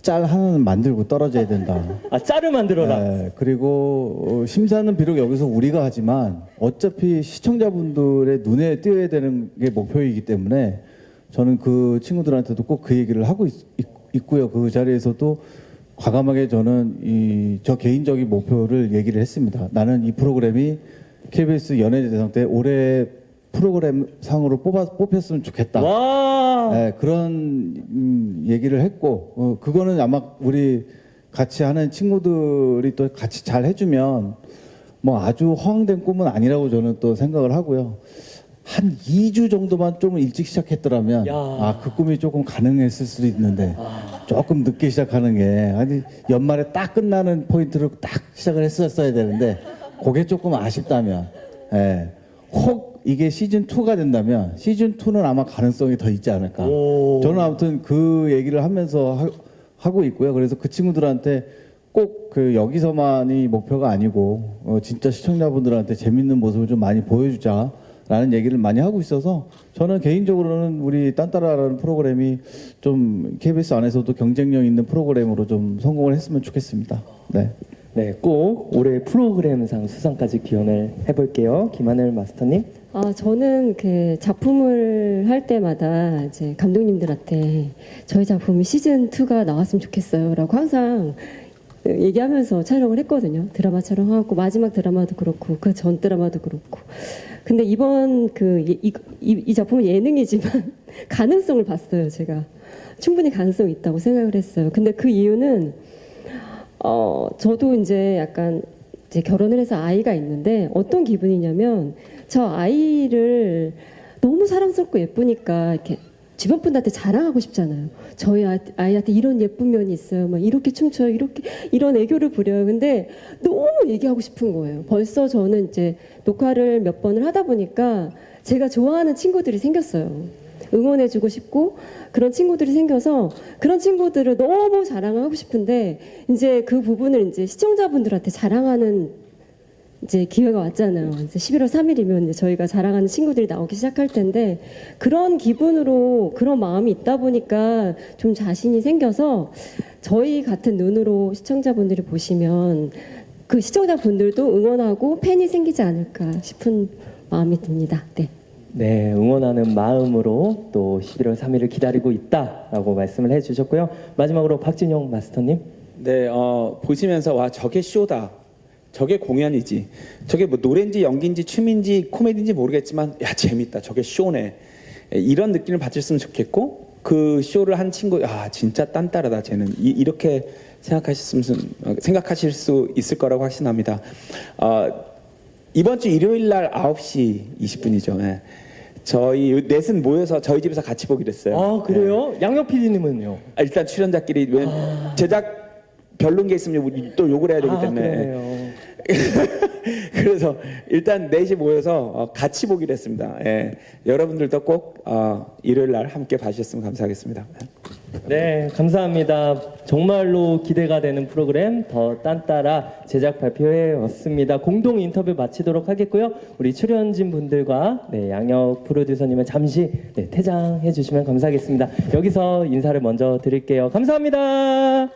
[SPEAKER 4] 짤 하나는 만들고 떨어져야 된다.
[SPEAKER 1] 짤을 만들어라.
[SPEAKER 4] 네, 그리고 심사는 비록 여기서 우리가 하지만 어차피 시청자분들의 눈에 띄어야 되는 게 목표이기 때문에 저는 그 친구들한테도 꼭 그 얘기를 하고 있고요. 그 자리에서도 과감하게 저는 저 개인적인 목표를 얘기를 했습니다. 나는 이 프로그램이 KBS 연예대상 때 올해 프로그램 상으로 뽑혔으면 좋겠다.
[SPEAKER 1] 와.
[SPEAKER 4] 네, 그런 얘기를 했고 그거는 아마 우리 같이 하는 친구들이 또 같이 잘 해주면 뭐 아주 허황된 꿈은 아니라고 저는 또 생각을 하고요. 한 2주 정도만 좀 일찍 시작했더라면 그 꿈이 조금 가능했을 수도 있는데 조금 늦게 시작하는 게 아니 연말에 딱 끝나는 포인트로 딱 시작을 했었어야 되는데 그게 조금 아쉽다면 혹 이게 시즌2가 된다면 시즌2는 아마 가능성이 더 있지 않을까. 저는 아무튼 그 얘기를 하면서 하고 있고요. 그래서 그 친구들한테 꼭 그 여기서만이 목표가 아니고 진짜 시청자분들한테 재밌는 모습을 좀 많이 보여주자 라는 얘기를 많이 하고 있어서 저는 개인적으로는 우리 딴따라라는 프로그램이 좀 KBS 안에서도 경쟁력 있는 프로그램으로 좀 성공을 했으면 좋겠습니다. 네.
[SPEAKER 1] 네, 꼭 올해 프로그램상 수상까지 기원을 해볼게요. 김하늘 마스터님.
[SPEAKER 7] 저는 그 작품을 할 때마다 이제 감독님들한테 저희 작품이 시즌 2가 나왔으면 좋겠어요라고 항상 얘기하면서 촬영을 했거든요. 드라마 촬영하고 마지막 드라마도 그렇고 그 전 드라마도 그렇고. 근데 이번 이 작품은 예능이지만 가능성을 봤어요. 제가 충분히 가능성이 있다고 생각을 했어요. 근데 그 이유는 저도 이제 약간 이제 결혼을 해서 아이가 있는데 어떤 기분이냐면 저 아이를 너무 사랑스럽고 예쁘니까 이렇게 주변 분들한테 자랑하고 싶잖아요. 저희 아이한테 이런 예쁜 면이 있어요. 막 이렇게 춤춰요. 이렇게 이런 애교를 부려요. 근데 너무 얘기하고 싶은 거예요. 벌써 저는 이제 녹화를 몇 번을 하다 보니까 제가 좋아하는 친구들이 생겼어요. 응원해주고 싶고 그런 친구들이 생겨서 그런 친구들을 너무 자랑하고 싶은데 이제 그 부분을 이제 시청자분들한테 자랑하는 이제 기회가 왔잖아요. 이제 11월 3일이면 이제 저희가 자랑하는 친구들이 나오기 시작할 텐데 그런 기분으로 그런 마음이 있다 보니까 좀 자신이 생겨서 저희 같은 눈으로 시청자분들이 보시면 그 시청자분들도 응원하고 팬이 생기지 않을까 싶은 마음이 듭니다. 네.
[SPEAKER 1] 네, 응원하는 마음으로 또 11월 3일을 기다리고 있다라고 말씀을 해주셨고요. 마지막으로 박진영 마스터님.
[SPEAKER 2] 네, 보시면서 와 저게 쇼다. 저게 공연이지. 저게 뭐 노래인지 연기인지 춤인지 코미디인지 모르겠지만 야 재밌다. 저게 쇼네. 이런 느낌을 받으셨으면 좋겠고 그 쇼를 한 친구 아 진짜 딴따라다 쟤는 이렇게 생각하실 수 있을 거라고 확신합니다. 이번 주 일요일 날 9시 20분이죠. 예. 저희 넷은 모여서 저희 집에서 같이 보기로 했어요.
[SPEAKER 1] 아, 그래요? 양혁 PD님은요?
[SPEAKER 2] 일단 출연자끼리 제작 별론 게 있으면 우리 또 욕을 해야 되기 때문에.
[SPEAKER 1] 그러네요.
[SPEAKER 2] 그래서 일단 넷이 모여서 같이 보기로 했습니다. 예. 여러분들도 꼭 일요일 날 함께 봐주셨으면 감사하겠습니다.
[SPEAKER 1] 네, 감사합니다. 정말로 기대가 되는 프로그램 더 딴따라 제작 발표회 왔습니다. 공동 인터뷰 마치도록 하겠고요. 우리 출연진 분들과 양혁 프로듀서님은 잠시 퇴장해 주시면 감사하겠습니다. 여기서 인사를 먼저 드릴게요. 감사합니다.